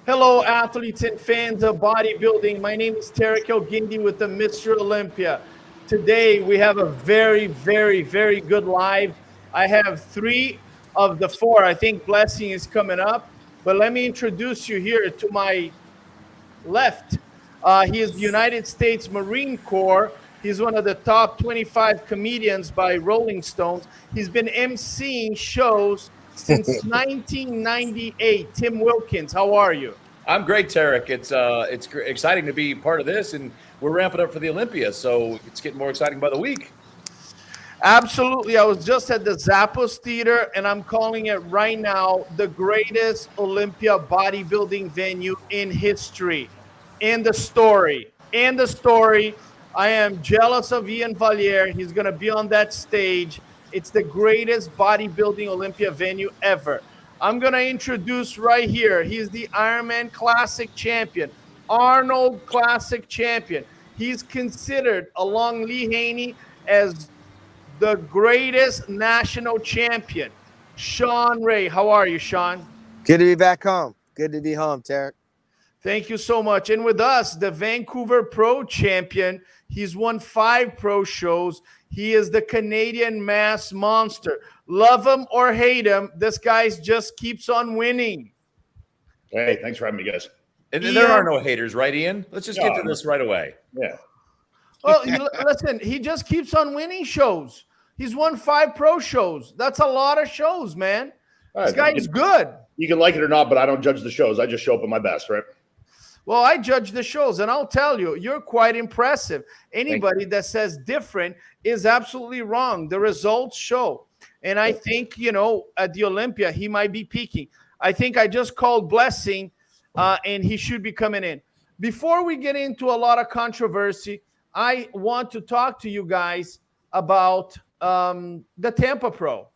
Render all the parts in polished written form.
Hello, athletes and fans of bodybuilding. My name is Terrick El Guindy with the Mr. Olympia. Today, we have a very good live. I have three of the four. I think Blessing is coming up. But let me introduce you here to my left. He is the United States Marine Corps. He's one of the top 25 comedians by Rolling Stones. He's been emceeing shows since 1998. Tim Wilkins, how are you? I'm great, Terrick. It's exciting to be part of this, and we're ramping up for the Olympia, so it's getting more exciting by the week. Absolutely. I was just at the Zappos Theater, and I'm calling it right now the greatest Olympia bodybuilding venue in history. In the story. I am jealous of Iain Valliere. He's going to be on that stage. It's the greatest bodybuilding Olympia venue ever. I'm going to introduce right here. He's the Ironman Classic champion, Arnold Classic champion. He's considered, along Lee Haney, as the greatest national champion. Shawn Ray. How are you, Shawn? Good to be back home. Good to be home, Terrick. Thank you so much. And with us, the Vancouver Pro champion. He's won 5 pro shows. He is the Canadian mass monster. Love him or hate him, this guy just keeps on winning. Hey, thanks for having me, guys. And there are no haters, right, Ian? Let's just get to this right away. Yeah. Well, listen, he just keeps on winning shows. He's won 5 pro shows. That's a lot of shows, man. This guy's good. You can like it or not, but I don't judge the shows. I just show up at my best, right? Well, I judge the shows, and I'll tell you, you're quite impressive. Anybody that says different is absolutely wrong. The results show. And I think, at the Olympia, he might be peaking. I think I just called Blessing, and he should be coming in. Before we get into a lot of controversy, I want to talk to you guys about the Tampa Pro.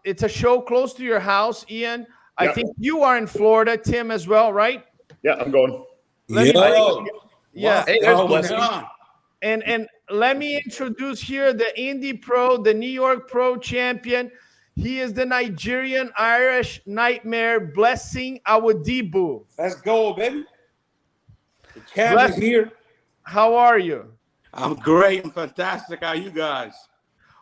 It's a show close to your house, Ian. I think you are in Florida, Tim, as well, right? Yeah, I'm going. Hey, there's Blessing. And let me introduce here the Indy Pro, the New York Pro champion. He is the Nigerian Irish Nightmare, Blessing Awodibu. Let's go, baby. The champ is here. How are you? I'm great. I'm fantastic. How are you guys?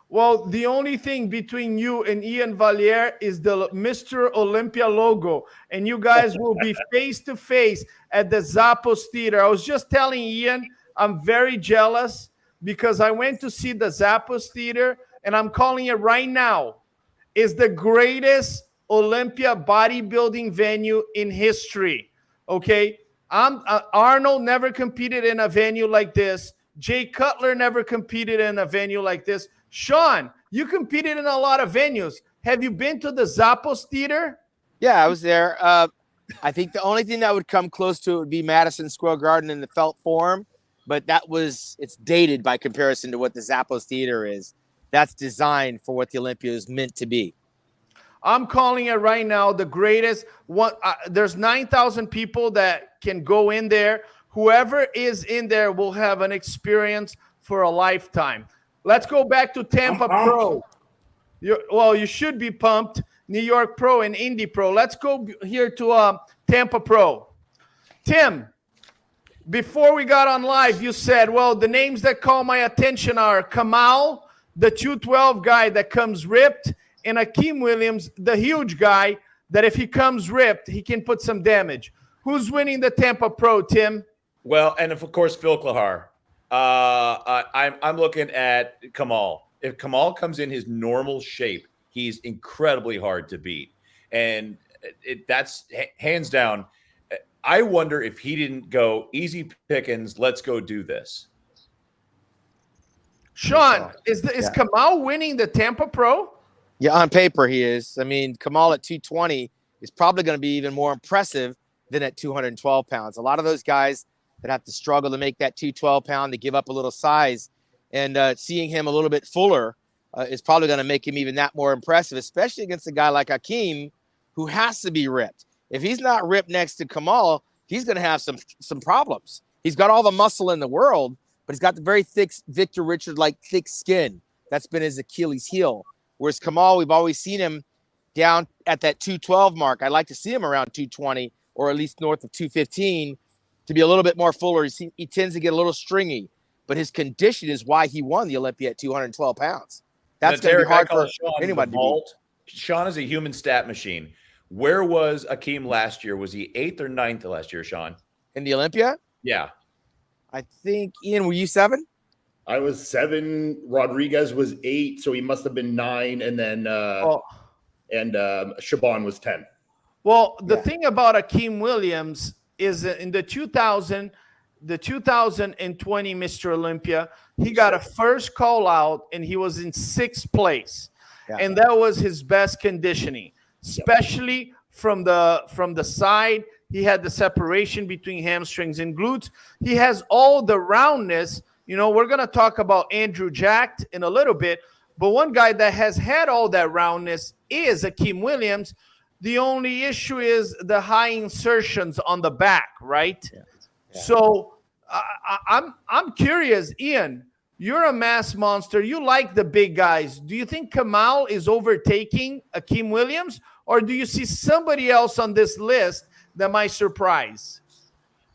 Well, the only thing between you and Iain Valliere is the Mr. Olympia logo, and you guys will be face-to-face at the Zappos Theater. I was just telling Ian, I'm very jealous because I went to see the Zappos Theater, and I'm calling it right now, is the greatest Olympia bodybuilding venue in history, okay? Arnold never competed in a venue like this. Jay Cutler never competed in a venue like this. Shawn, you competed in a lot of venues. Have you been to the Zappos Theater? Yeah, I was there. I think the only thing that would come close to it would be Madison Square Garden in the Felt Forum, but it's dated by comparison to what the Zappos Theater is. That's designed for what the Olympia is meant to be. I'm calling it right now the greatest one. There's 9,000 people that can go in there. Whoever is in there will have an experience for a lifetime. Let's go back to Tampa Pro. You should be pumped. New York Pro and Indy Pro. Let's go here to Tampa Pro. Tim, before we got on live, you said, well, the names that call my attention are Kamal, the 212 guy that comes ripped, and Akeem Williams, the huge guy that if he comes ripped, he can put some damage. Who's winning the Tampa Pro, Tim? Well, and of course, Phil Klahar. I'm looking at Kamal. If Kamal comes in his normal shape, he's incredibly hard to beat. And that's hands down. I wonder if he didn't go easy pickings. Let's go do this. Shawn, is Kamal winning the Tampa Pro? Yeah, on paper he is. I mean, Kamal at 220 is probably going to be even more impressive than at 212 pounds. A lot of those guys that have to struggle to make that 212 pound, to give up a little size, and seeing him a little bit fuller is probably going to make him even that more impressive, especially against a guy like Akeem, who has to be ripped. If he's not ripped next to Kamal, he's going to have some problems. He's got all the muscle in the world, but he's got the very thick Victor Richard-like thick skin. That's been his Achilles heel. Whereas Kamal, we've always seen him down at that 212 mark. I'd like to see him around 220 or at least north of 215 to be a little bit more fuller. He tends to get a little stringy, but his condition is why he won the Olympia at 212 pounds. That's going to be hard for anybody to beat. Shawn is a human stat machine. Where was Akeem last year? Was he 8th or 9th last year, Shawn? In the Olympia? Yeah. I think, Ian, were you 7? I was 7. Rodriguez was 8, so he must have been 9, and then Shawn was 10. Well, the thing about Akeem Williams is that in the 2020 Mr. Olympia, he got a first call out and he was in 6th place. Yeah. And that was his best conditioning, especially from the side. He had the separation between hamstrings and glutes. He has all the roundness. You know, we're going to talk about Andrew Jacked in a little bit, but one guy that has had all that roundness is Akeem Williams. The only issue is the high insertions on the back, right? Yeah. Yeah. So I'm curious, Ian, you're a mass monster. You like the big guys. Do you think Kamal is overtaking Akeem Williams, or do you see somebody else on this list that might surprise?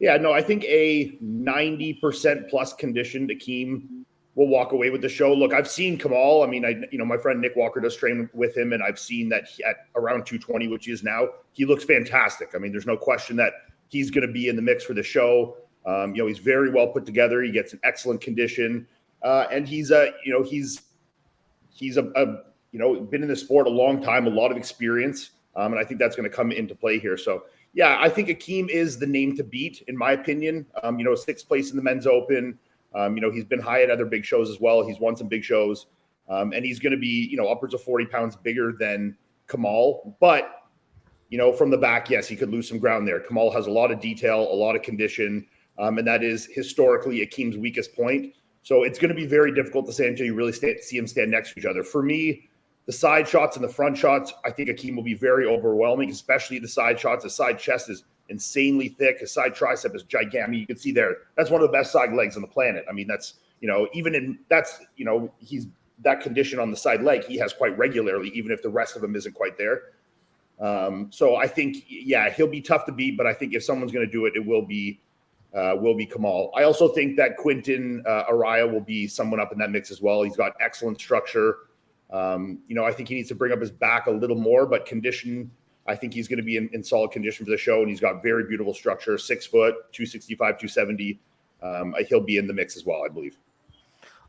Yeah, no, I think a 90% plus conditioned Akeem will walk away with the show. Look, I've seen Kamal. I mean, my friend Nick Walker does train with him, and I've seen that at around 220, which he is now, he looks fantastic. I mean, there's no question that he's going to be in the mix for the show. He's very well put together. He gets an excellent condition, and he's been in the sport a long time, a lot of experience, and I think that's going to come into play here. So, yeah, I think Akeem is the name to beat, in my opinion. 6th place in the men's open. He's been high at other big shows as well. He's won some big shows, and he's going to be, upwards of 40 pounds bigger than Kamal. But, from the back, yes, he could lose some ground there. Kamal has a lot of detail, a lot of condition, and that is historically Akeem's weakest point. So it's going to be very difficult to say until you really see him stand next to each other. For me, the side shots and the front shots, I think Akeem will be very overwhelming, especially the side shots. The side chest is insanely thick. His side tricep is gigantic. You can see there. That's one of the best side legs on the planet. I mean, that's, he's that condition on the side leg he has quite regularly, even if the rest of him isn't quite there. So I think, he'll be tough to beat, but I think if someone's going to do it, it will be Kamal. I also think that Quinton Araya will be someone up in that mix as well. He's got excellent structure. I think he needs to bring up his back a little more, but condition, I think he's going to be in solid condition for the show, and he's got very beautiful structure, 6 foot, 265, 270. He'll be in the mix as well, I believe.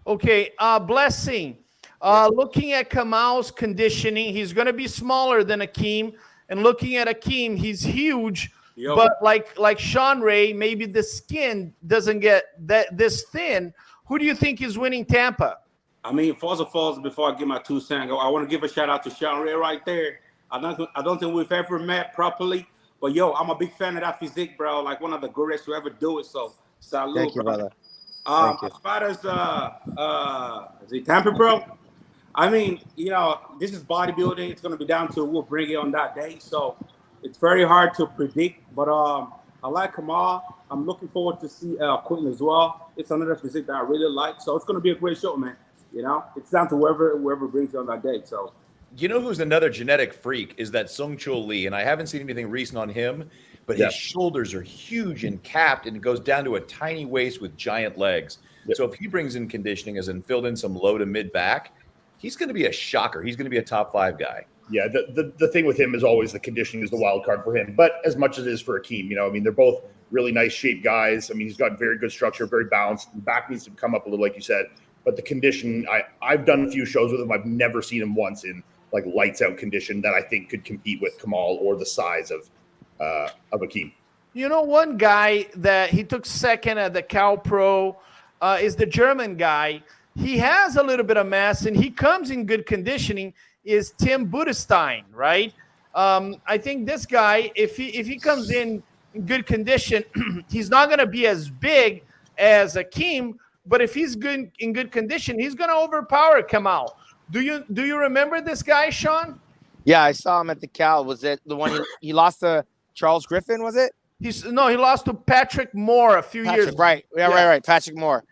Okay, Blessing. Looking at Kamal's conditioning, he's going to be smaller than Akeem, and looking at Akeem, he's huge. Yo. But like Shawn Ray, maybe the skin doesn't get this thin. Who do you think is winning Tampa? I mean, first of all, before I give my 2 cents, I want to give a shout out to Shawn Ray right there. I don't think we've ever met properly, but I'm a big fan of that physique, bro. Like one of the greatest to ever do it. So salute, thank you, brother. As far as the Tampa, bro, I mean, this is bodybuilding. It's gonna be down to who will bring it on that day. So it's very hard to predict, but I like Kamal. I'm looking forward to see Quentin as well. It's another physique that I really like. So it's gonna be a great show, man. It's down to whoever brings it on that day. So. You know who's another genetic freak is that Sung Chul Lee, and I haven't seen anything recent on him, but his shoulders are huge and capped, and it goes down to a tiny waist with giant legs. Yep. So if he brings in conditioning as in filled in some low to mid back, he's going to be a shocker. He's going to be a top 5 guy. Yeah, the thing with him is always the conditioning is the wild card for him, but as much as it is for Akeem, I mean, they're both really nice shaped guys. I mean, he's got very good structure, very balanced. The back needs to come up a little, like you said, but the condition, I've done a few shows with him. I've never seen him once in like lights out condition that I think could compete with Kamal or the size of Akeem. One guy that he took second at the Cal Pro is the German guy. He has a little bit of mass and he comes in good conditioning. Is Tim Budestein, right? I think this guy, if he comes in good condition, he's not going to be as big as Akeem, but if he's in good condition, he's going to overpower Kamal. Do you remember this guy, Shawn? Yeah, I saw him at the Cal. Was it the one he lost to Charles Griffin? Was it? He lost to Patrick Moore a few years. Right. Yeah, right. Patrick Moore.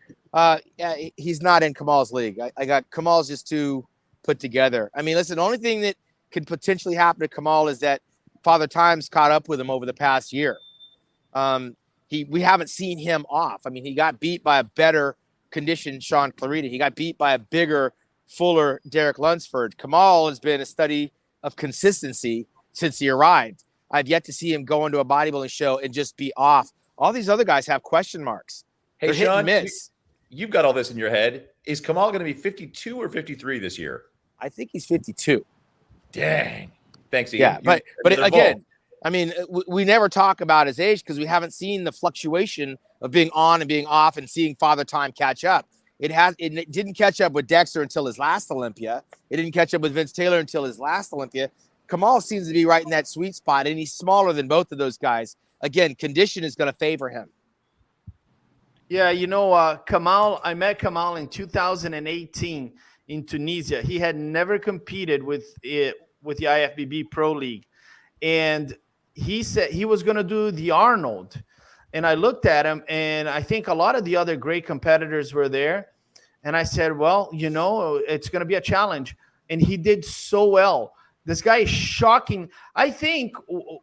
He's not in Kamal's league. I got Kamal's just too put together. I mean, listen, the only thing that could potentially happen to Kamal is that Father Time's caught up with him over the past year. We haven't seen him off. I mean, he got beat by a better conditioned Shawn Clarida. He got beat by a bigger, fuller Derek Lunsford. Kamal has been a study of consistency since he arrived. I've yet to see him go into a bodybuilding show and just be off. All these other guys have question marks. Hey, They're hit Shawn, and miss. you've got all this in your head. Is Kamal going to be 52 or 53 this year? I think he's 52. Dang. Thanks, Ian. Yeah, but they're again, both. I mean, we never talk about his age because we haven't seen the fluctuation of being on and being off and seeing Father Time catch up. It didn't catch up with Dexter until his last Olympia. It didn't catch up with Vince Taylor until his last Olympia. Kamal seems to be right in that sweet spot, and he's smaller than both of those guys. Again, condition is going to favor him. Yeah, you know, Kamal, I met Kamal in 2018 in Tunisia. He had never competed with the IFBB Pro League. And he said he was going to do the Arnold. And I looked at him, and I think a lot of the other great competitors were there. And I said, well, you know, it's going to be a challenge. And he did so well. This guy is shocking. I think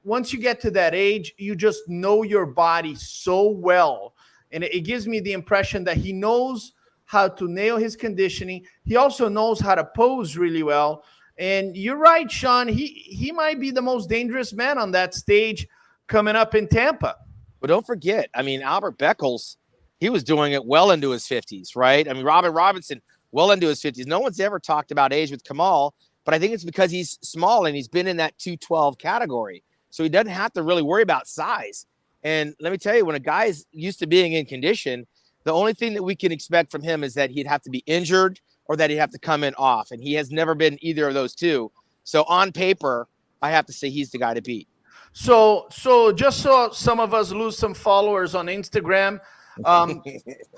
once you get to that age, you just know your body so well. And it gives me the impression that he knows how to nail his conditioning. He also knows how to pose really well. And you're right, Shawn. He might be the most dangerous man on that stage coming up in Tampa. But don't forget, I mean, Albert Beckles, he was doing it well into his 50s, right? I mean, Robin Robinson, well into his 50s. No one's ever talked about age with Kamal, but I think it's because he's small and he's been in that 212 category. So he doesn't have to really worry about size. And let me tell you, when a guy is used to being in condition, the only thing that we can expect from him is that he'd have to be injured or that he'd have to come in off. And he has never been either of those two. So on paper, I have to say he's the guy to beat. So just so some of us lose some followers on Instagram,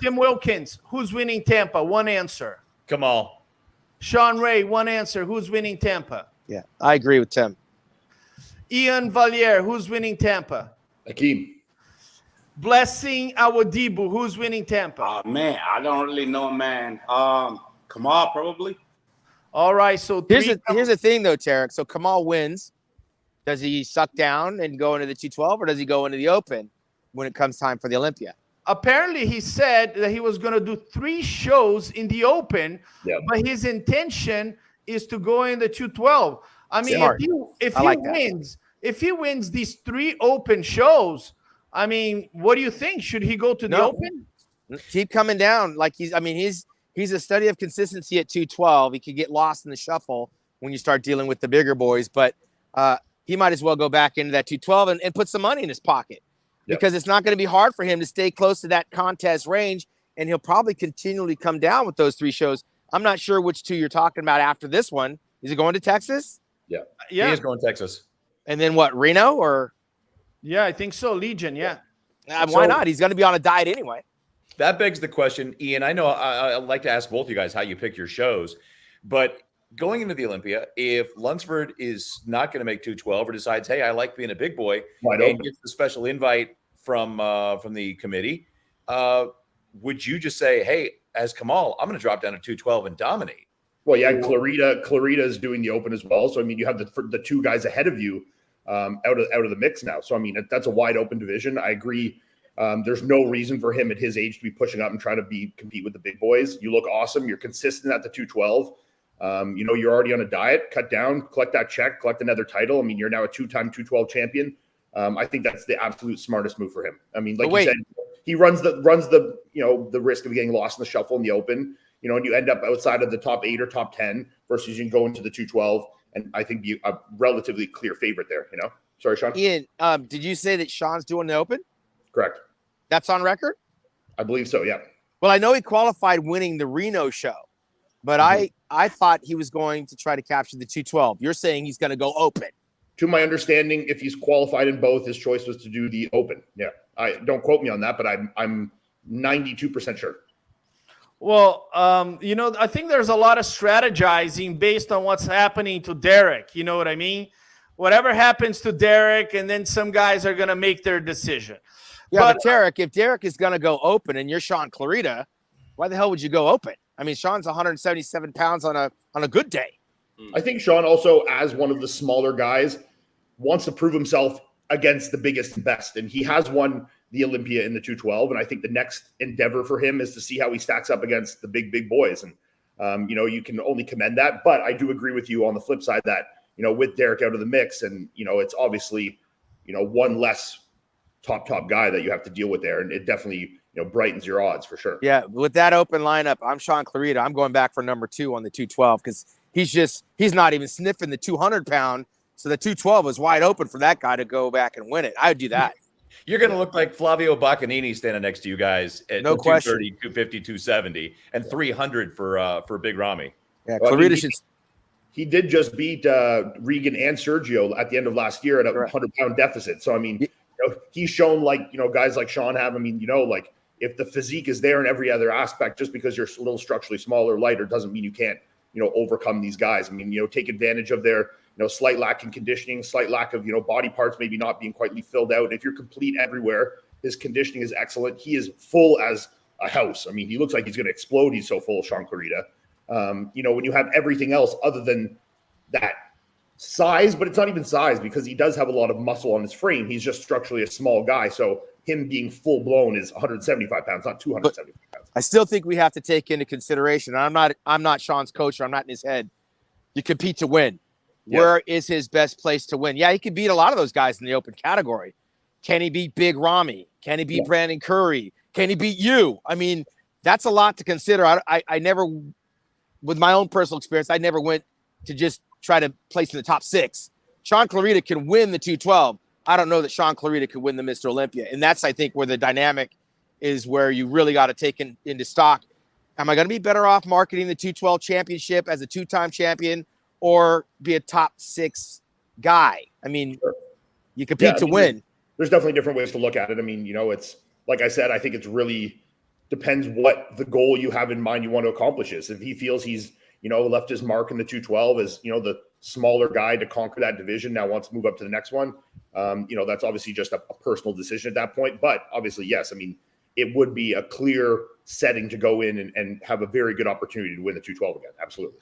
Tim Wilkins, who's winning Tampa? One answer. Kamal. Shawn Ray, one answer. Who's winning Tampa? Yeah, I agree with Tim. Iain Valliere, who's winning Tampa? Akeem. Blessing Awodibu, who's winning Tampa? Oh, man, I don't really know, man. Kamal, probably. All right, so here's the thing, though, Terrick. So Kamal wins. Does he suck down and go into the 212, or does he go into the open when it comes time for the Olympia? Apparently, he said that he was going to do 3 shows in the open, but his intention is to go in the 212. I mean, if he wins these 3 open shows, I mean, what do you think? Should he go to the open? Keep coming down. Like he's a study of consistency at 212. He could get lost in the shuffle when you start dealing with the bigger boys, but he might as well go back into that 212 and put some money in his pocket because it's not going to be hard for him to stay close to that contest range, and he'll probably continually come down with those 3 shows. I'm not sure which 2 you're talking about after this one. Is he going to Texas? Yeah. He is going to Texas. And then what, Reno or? Yeah, I think so. Legion, yeah. Why not? He's going to be on a diet anyway. That begs the question, Ian. I know I'd like to ask both you guys how you pick your shows, but going into the Olympia, if Lunsford is not going to make 212 or decides, hey, I like being a big boy, and gets the special invite from the committee, would you just say, hey, as Kamal, I'm going to drop down to 212 and dominate? Well, yeah, Clarida is doing the open as well. So I mean, you have the 2 guys ahead of you out of the mix now. So I mean, that's a wide open division. I agree. There's no reason for him at his age to be pushing up and trying to compete with the big boys. You look awesome. You're consistent at the 212. You know, you're already on a diet. Cut down, collect that check, collect another title. I mean, you're now a 2-time 212 champion. I think that's the absolute smartest move for him. I mean, like you said, he runs the the risk of getting lost in the shuffle in the open. You know, and you end up outside of the top 8 or top 10 versus you can go into the 212 and I think be a relatively clear favorite there. You know, sorry, Shawn. Ian, did you say that Shawn's doing the open? Correct. That's on record? I believe so, yeah. Well, I know he qualified winning the Reno show, but I thought he was going to try to capture the 212. You're saying he's going to go open. To my understanding, if he's qualified in both, his choice was to do the open. Yeah. I don't quote me on that, but I'm 92% sure. Well, you know, I think there's a lot of strategizing based on what's happening to Derek. You know what I mean? Whatever happens to Derek, and then some guys are going to make their decision. Yeah, but Terrick, if Derek is going to go open and you're Shawn Clarida, why the hell would you go open? I mean, Shawn's 177 pounds on a good day. I think Shawn also, as one of the smaller guys, wants to prove himself against the biggest and best. And he has won the Olympia in the 212. And I think the next endeavor for him is to see how he stacks up against the big boys. And, you can only commend that. But I do agree with you on the flip side that, with Terrick out of the mix and, it's obviously, one less top guy that you have to deal with there. And it definitely, brightens your odds for sure. Yeah. With that open lineup, I'm Shawn Clarita. I'm going back for number 2 on the 212 because he's not even sniffing the 200-pound. So the 212 was wide open for that guy to go back and win it. I would do that. You're going to look like Flavio Boccanini standing next to you guys at no 230, 250, 270, and 300 for Big Ramy. Yeah, Clarita should. He did just beat Regan and Sergio at the end of last year at a 100-pound deficit. So, I mean, he's shown guys like Shawn have. I mean, if the physique is there in every other aspect, just because you're a little structurally smaller, lighter, doesn't mean you can't, overcome these guys. I mean, take advantage of their, slight lack in conditioning, slight lack of, body parts maybe not being quite filled out. If you're complete everywhere, his conditioning is excellent. He is full as a house. I mean, he looks like he's going to explode. He's so full, Shawn Clarita. When you have everything else other than that size, but it's not even size because he does have a lot of muscle on his frame. He's just structurally a small guy. So him being full blown is 175 pounds, not 275 pounds. I still think we have to take into consideration. I'm not Shawn's coach, or I'm not in his head. You compete to win. Yes. Where is his best place to win? Yeah, he could beat a lot of those guys in the open category. Can he beat Big Ramy? Can he beat Brandon Curry? Can he beat you? I mean, that's a lot to consider. I never, with my own personal experience, I never went to just try to place in the top 6. Shawn Clarita can win the 212. I don't know that Shawn Clarita could win the Mr. Olympia. And that's, I think, where the dynamic is, where you really got to take into stock. Am I going to be better off marketing the 212 championship as a 2-time champion or be a top 6 guy? I mean, you compete to win. There's definitely different ways to look at it. I mean, it's like I said, I think it's really depends what the goal you have in mind you want to accomplish is. If he feels he's, left his mark in the 212 as, the smaller guy to conquer that division, now wants to move up to the next one, that's obviously just a personal decision at that point. But obviously, yes, I mean, it would be a clear setting to go in and have a very good opportunity to win the 212 again. Absolutely.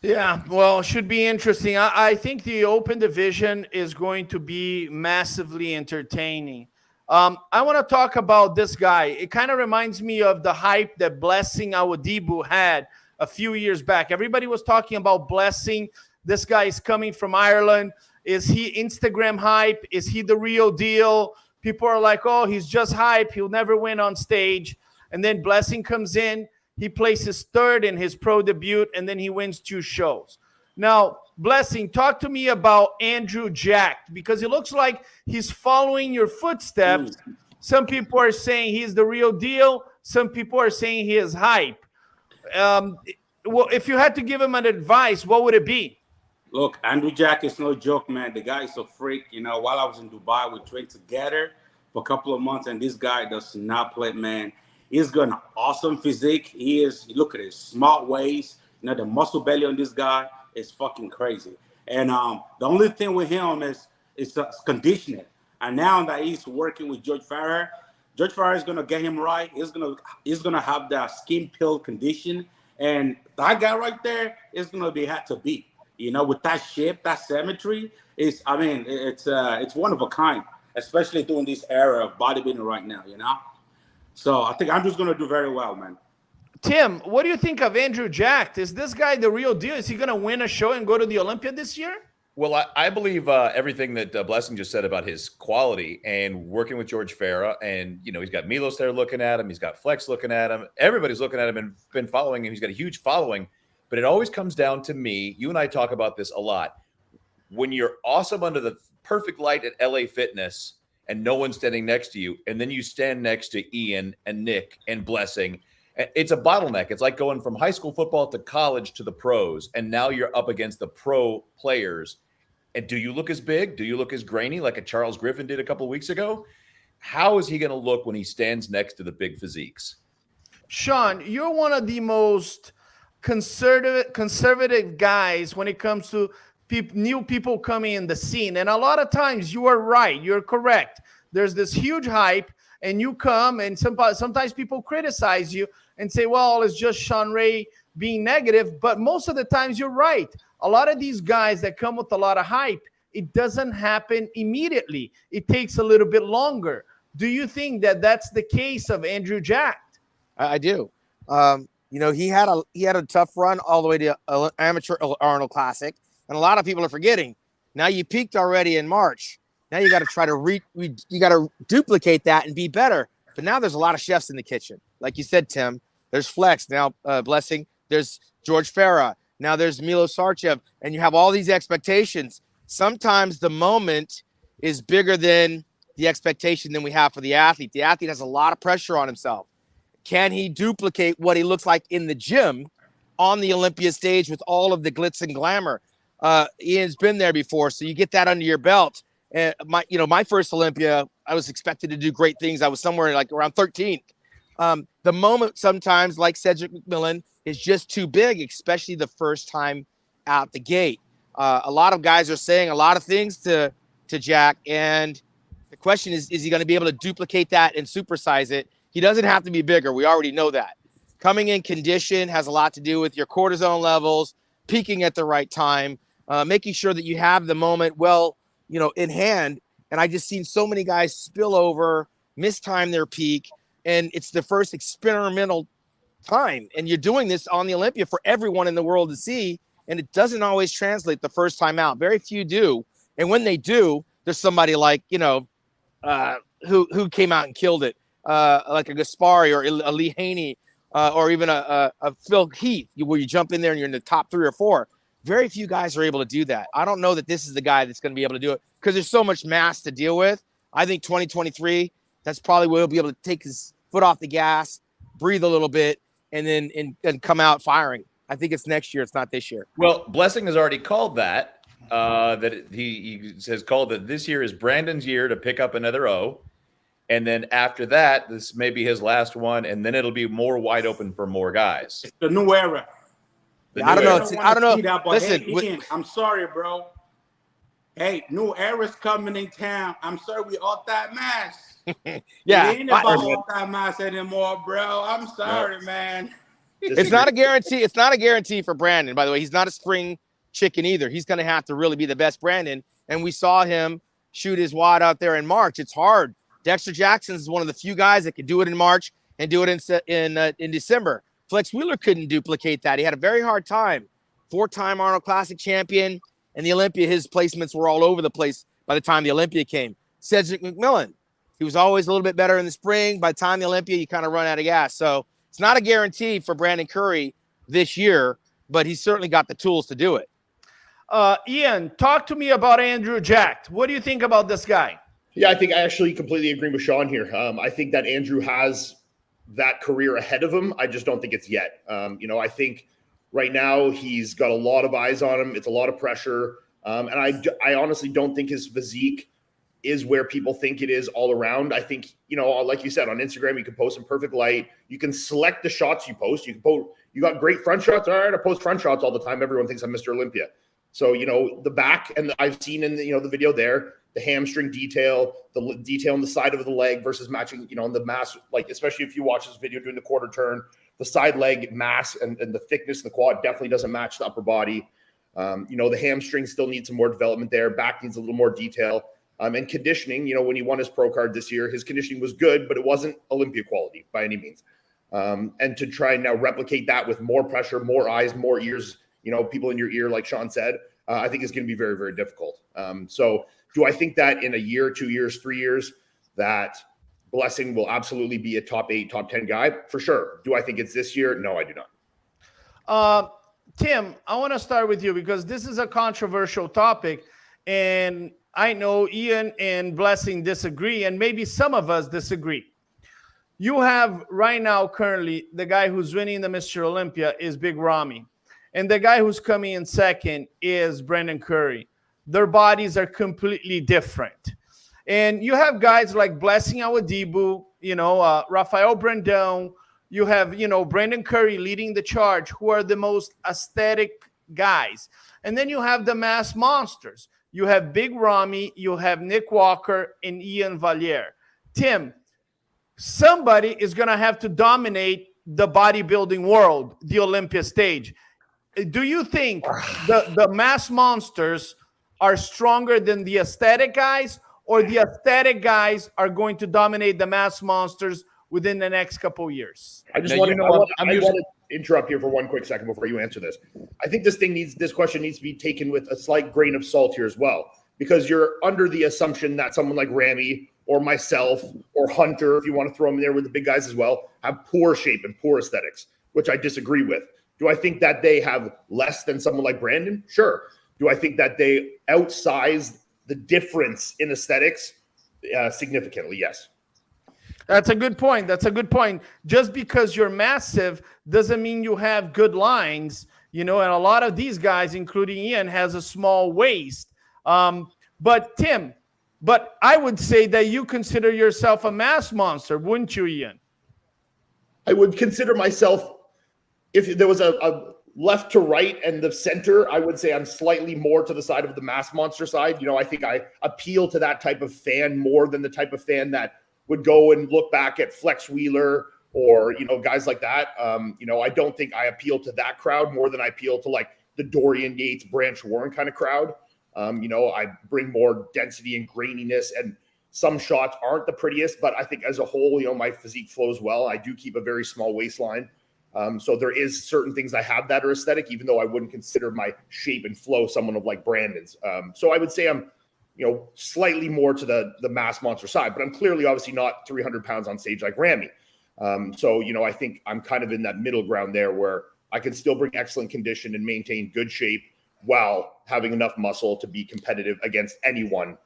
Yeah, well, it should be interesting. I think the open division is going to be massively entertaining. I want to talk about this guy. It kind of reminds me of the hype that Blessing Awodibu had a few years back. Everybody was talking about Blessing. This guy is coming from Ireland. Is he Instagram hype? Is he the real deal? People are like, oh, he's just hype. He'll never win on stage. And then Blessing comes in. He places 3rd in his pro debut, and then he wins 2 shows. Now, Blessing, talk to me about Andrew Jack, because it looks like he's following your footsteps. Some people are saying he's the real deal. Some people are saying he is hype. Well, if you had to give him an advice, what would it be? Look, Andrew Jack is no joke, man. The guy is a freak. While I was in Dubai, we trained together for a couple of months, and this guy does not play, man. He's got an awesome physique. Look at his smart waist. The muscle belly on this guy is fucking crazy. And the only thing with him is conditioning. And now that he's working with George Farrer is going to get him right. He's going to have that skin peel condition. And that guy right there is going to be hard to beat. With that shape, that symmetry, it's one of a kind, especially during this era of bodybuilding right now, So I think Andrew's going to do very well, man. Tim, what do you think of Andrew Jack? Is this guy the real deal? Is he going to win a show and go to the Olympia this year? Well, I believe everything that Blessing just said about his quality and working with George Farah. And, he's got Milos there looking at him. He's got Flex looking at him. Everybody's looking at him and been following him. He's got a huge following. But it always comes down to me. You and I talk about this a lot. When you're awesome under the perfect light at LA Fitness and no one's standing next to you, and then you stand next to Ian and Nick and Blessing, it's a bottleneck. It's like going from high school football to college to the pros, and now you're up against the pro players. And do you look as big? Do you look as grainy like a Charles Griffin did a couple of weeks ago? How is he going to look when he stands next to the big physiques? Shawn, you're one of the most conservative guys when it comes to new people coming in the scene. And a lot of times you are right. You're correct. There's this huge hype, and you come, and sometimes people criticize you and say, well, it's just Shawn Ray being negative. But most of the times you're right. A lot of these guys that come with a lot of hype, it doesn't happen immediately. It takes a little bit longer. Do you think that that's the case of Andrew Jack? I do. You know, he had a tough run all the way to amateur Arnold Classic, and a lot of people are forgetting. Now you peaked already in March. Now you got to try to you got to duplicate that and be better. But now there's a lot of chefs in the kitchen, like you said, Tim. There's Flex now, Blessing. There's George Farah. Now there's Milo Sarchev, and you have all these expectations. Sometimes the moment is bigger than the expectation than we have for the athlete. The athlete has a lot of pressure on himself. Can he duplicate what he looks like in the gym on the Olympia stage with all of the glitz and glamour? Ian's been there before, so you get that under your belt. And my first Olympia, I was expected to do great things. I was somewhere like around 13th. The moment sometimes, like Cedric McMillan, is just too big, especially the first time out the gate. A lot of guys are saying a lot of things to Jack, and the question is he going to be able to duplicate that and supersize it? He doesn't have to be bigger. We already know that. Coming in condition has a lot to do with your cortisone levels, peaking at the right time, making sure that you have the moment in hand. And I just seen so many guys spill over, mistime their peak, and it's the first experimental time. And you're doing this on the Olympia for everyone in the world to see, and it doesn't always translate the first time out. Very few do. And when they do, there's somebody like, who came out and killed it. Like a Gaspari or a Lee Haney, or even a Phil Heath, where you jump in there and you're in the top 3 or 4. Very few guys are able to do that. I don't know that this is the guy that's going to be able to do it because there's so much mass to deal with. I think 2023, that's probably where he'll be able to take his foot off the gas, breathe a little bit, and then and come out firing. I think it's next year. It's not this year. Well, Blessing has already called that. He has called that this year is Brandon's year to pick up another O. And then after that, this may be his last one, and then it'll be more wide open for more guys. It's the new era. I don't know. Listen, Ian, I'm sorry, bro. Hey, new era's coming in town. I'm sorry we off that mask. Yeah. It ain't about off that mask anymore, bro. I'm sorry, man. It's not a guarantee. It's not a guarantee for Brandon, by the way. He's not a spring chicken either. He's going to have to really be the best Brandon. And we saw him shoot his wad out there in March. It's hard. Dexter Jackson is one of the few guys that could do it in March and do it in December. Flex Wheeler couldn't duplicate that. He had a very hard time. 4-time Arnold Classic champion, and the Olympia, his placements were all over the place by the time the Olympia came. Cedric McMillan, he was always a little bit better in the spring. By the time the Olympia, you kind of run out of gas. So it's not a guarantee for Brandon Curry this year, but he's certainly got the tools to do it. Ian, talk to me about Andrew Jack. What do you think about this guy? Yeah, I think I actually completely agree with Shawn here. I think that Andrew has that career ahead of him. I just don't think it's yet. I think right now he's got a lot of eyes on him. It's a lot of pressure. And I honestly don't think his physique is where people think it is all around. I think, like you said, on Instagram, you can post in perfect light. You can select the shots you post. You got great front shots. All right, I post front shots all the time. Everyone thinks I'm Mr. Olympia. So, the back, and I've seen in the video there, the hamstring detail, the detail on the side of the leg versus matching, on the mass, like, especially if you watch this video doing the quarter turn, the side leg mass and the thickness in the quad definitely doesn't match the upper body. The hamstring still needs some more development there. Back needs a little more detail. And conditioning, when he won his pro card this year, his conditioning was good, but it wasn't Olympia quality by any means. And to try and now replicate that with more pressure, more eyes, more ears, people in your ear, like Shawn said, I think it's going to be very, very difficult. So do I think that in a year, 2 years, 3 years, that Blessing will absolutely be a top 8, top 10 guy? For sure. Do I think it's this year? No, I do not. Tim, I want to start with you because this is a controversial topic, and I know Ian and Blessing disagree, and maybe some of us disagree. You have right now currently the guy who's winning the Mr. Olympia is Big Ramy, and the guy who's coming in second is Brandon Curry. Their bodies are completely different. And you have guys like Blessing Awodibu, Rafael Brandão. You have, Brandon Curry leading the charge, who are the most aesthetic guys. And then you have the mass monsters. You have Big Ramy, you have Nick Walker, and Iain Valliere. Tim, somebody is going to have to dominate the bodybuilding world, the Olympia stage. Do you think the mass monsters are stronger than the aesthetic guys, or the aesthetic guys are going to dominate the mass monsters within the next couple years? I just Now, want you to, know, I want to interrupt here for one quick second before you answer this. I think this question needs to be taken with a slight grain of salt here as well, because you're under the assumption that someone like Ramy or myself or Hunter, if you want to throw them in there with the big guys as well, have poor shape and poor aesthetics, which I disagree with. Do I think that they have less than someone like Brandon? Sure. Do I think that they outsize the difference in aesthetics significantly? Yes. That's a good point. That's a good point. Just because you're massive doesn't mean you have good lines, you know, and a lot of these guys, including Iain, has a small waist. But Tim, I would say that you consider yourself a mass monster, wouldn't you, Iain? I would consider myself, if there was a left to right and the center, I would say I'm slightly more to the side of the mass monster side. You know, I think I appeal to that type of fan more than the type of fan that would go and look back at Flex Wheeler or, you know, guys like that. You know, I don't think I appeal to that crowd more than I appeal to like the Dorian Yates, Branch Warren kind of crowd. You know, I bring more density and graininess, and some shots aren't the prettiest, but I think as a whole, you know, my physique flows well. I do keep a very small waistline. So there is certain things I have that are aesthetic, even though I wouldn't consider my shape and flow someone of like Brandon's. So I would say I'm, you know, slightly more to the mass monster side, but I'm clearly obviously not 300 pounds on stage like Ramy. So, you know, I think I'm kind of in that middle ground there where I can still bring excellent condition and maintain good shape while having enough muscle to be competitive against anyone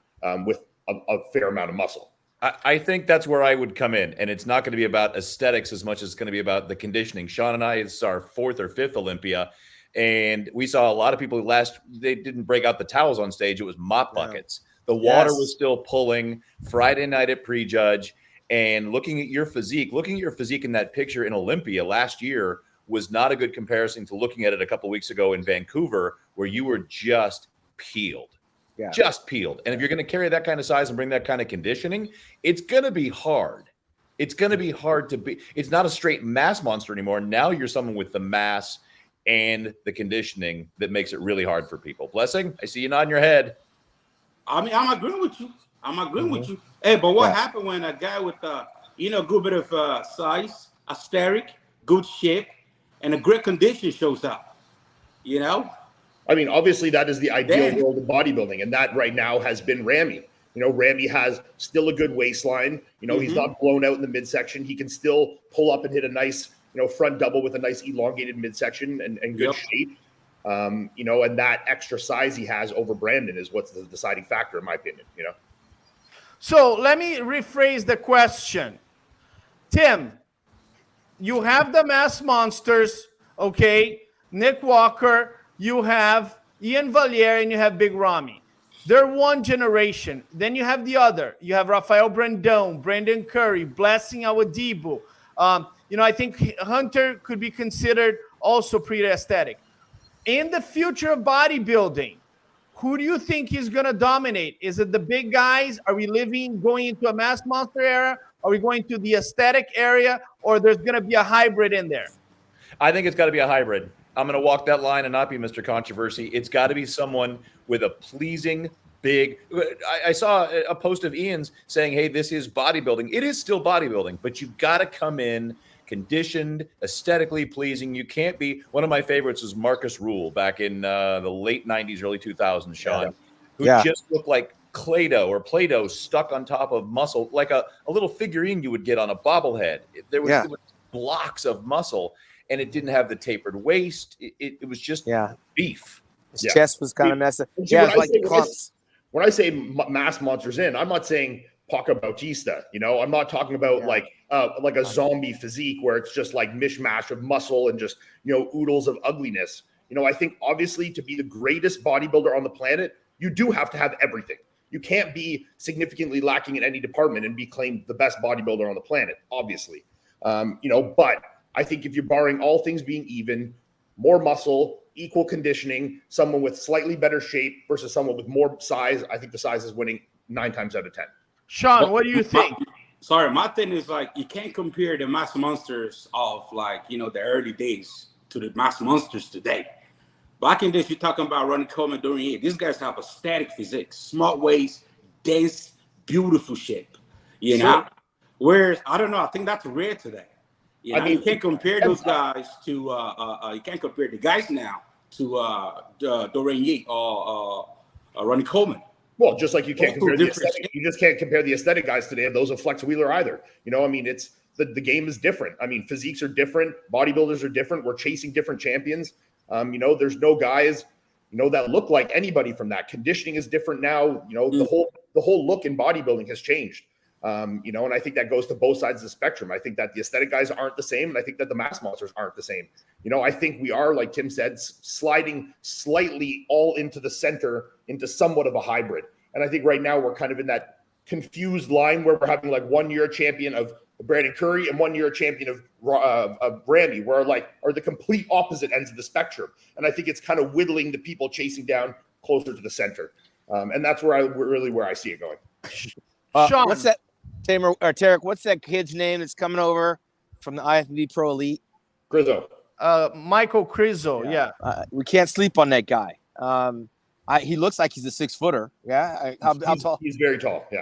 with a fair amount of muscle. I think that's where I would come in, and it's not going to be about aesthetics as much as it's going to be about the conditioning. Shawn and I, it's our 4th or 5th Olympia, and we saw a lot of people they didn't break out the towels on stage. It was mop buckets. The water was still pulling. Friday night at prejudge, and looking at your physique in that picture in Olympia last year was not a good comparison to looking at it a couple of weeks ago in Vancouver, where you were just peeled. Yeah. Just peeled. And if you're going to carry that kind of size and bring that kind of conditioning, it's going to be hard. It's going to be hard to be. It's not a straight mass monster anymore. Now you're someone with the mass and the conditioning that makes it really hard for people. Blessing, I see you nodding your head. I mean, I'm agreeing with you. With you. Hey, but what happened when a guy with you know, good bit of size, aesthetic, good shape, and a great condition shows up? You know? I mean, obviously that is the ideal world of bodybuilding, and that right now has been Ramy. You know, Ramy has still a good waistline. You know, he's not blown out in the midsection. He can still pull up and hit a nice, you know, front double with a nice elongated midsection and good shape. You know, and that extra size he has over Brandon is what's the deciding factor, in my opinion, you know? So let me rephrase the question. Tim, you have the mass monsters, okay? Nick Walker, you have Iain Valliere, and you have Big Ramy. They're one generation. Then you have the other. You have Rafael Brandão, Brandon Curry, Blessing Awodibu. You know, I think Hunter could be considered also pretty aesthetic. In the future of bodybuilding, who do you think is going to dominate? Is it the big guys? Are we going into a mass monster era? Are we going to the aesthetic area? Or there's going to be a hybrid in there? I think it's got to be a hybrid. I'm going to walk that line and not be Mr. Controversy. It's got to be someone with a pleasing, big. I saw a post of Ian's saying, hey, this is bodybuilding. It is still bodybuilding, but you've got to come in conditioned, aesthetically pleasing. You can't be. One of my favorites is Marcus Rule back in the late 90s, early 2000s, Shawn, who just looked like Play-Doh or Play-Doh stuck on top of muscle, like a little figurine you would get on a bobblehead. There was blocks of muscle. And it didn't have the tapered waist. It was just beef. His chest was kind of messy. Yeah, it's like clumps. When I say mass monsters I'm not saying Paco Bautista. You know, I'm not talking about like a zombie physique where it's just like mishmash of muscle and just, you know, oodles of ugliness. You know, I think obviously to be the greatest bodybuilder on the planet, you do have to have everything. You can't be significantly lacking in any department and be claimed the best bodybuilder on the planet, obviously. You know, but I think if you're barring all things being even, more muscle, equal conditioning, someone with slightly better shape versus someone with more size, I think the size is winning 9 times out of 10. Shawn, what do you think? My thing is like, you can't compare the mass monsters of like, you know, the early days to the mass monsters today. Back in this, you're talking about Ronnie Coleman during here. These guys have a static physique, smart waist, dense, beautiful shape. You know, whereas I don't know. I think that's rare today. You know, you can't compare those guys to. You can't compare the guys now to Dorian Yates or Ronnie Coleman. Well, just like you can't compare the aesthetic, you just can't compare the aesthetic guys today of those of Flex Wheeler either. You know, I mean, it's the game is different. I mean, physiques are different, bodybuilders are different. We're chasing different champions. You know, there's no guys, you know, that look like anybody from that. Conditioning is different now. You know, the whole look in bodybuilding has changed. You know, and I think that goes to both sides of the spectrum. I think that the aesthetic guys aren't the same, and I think that the mass monsters aren't the same. You know, I think we are, like Tim said, sliding slightly all into the center, into somewhat of a hybrid. And I think right now we're kind of in that confused line where we're having like 1 year a champion of Brandon Curry and 1 year a champion of Randy, where like are the complete opposite ends of the spectrum. And I think it's kind of whittling the people chasing down closer to the center. And that's where I see it going. Shawn, what's that? Tamer or Terrick, what's that kid's name that's coming over from the IFBB Pro Elite? Grizzo. Michael Crizzo, yeah. We can't sleep on that guy. He looks like he's a 6 footer. Yeah. How tall? He's very tall. Yeah.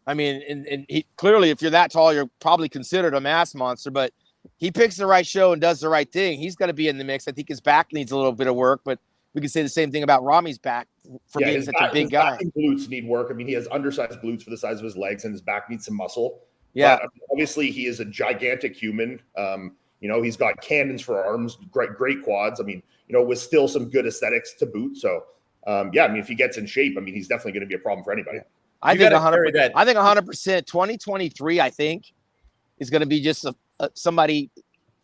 I mean, and he clearly, if you're that tall, you're probably considered a mass monster, but he picks the right show and does the right thing. He's going to be in the mix. I think his back needs a little bit of work, but we can say the same thing about Rami's back for being such a big guy. His glutes need work. I mean, he has undersized glutes for the size of his legs, and his back needs some muscle. Yeah. But obviously, he is a gigantic human. You know, he's got cannons for arms, great quads. I mean, you know, with still some good aesthetics to boot. So, yeah, I mean, if he gets in shape, I mean, he's definitely going to be a problem for anybody. I think 100%. I think 100%. 2023, I think, is going to be just somebody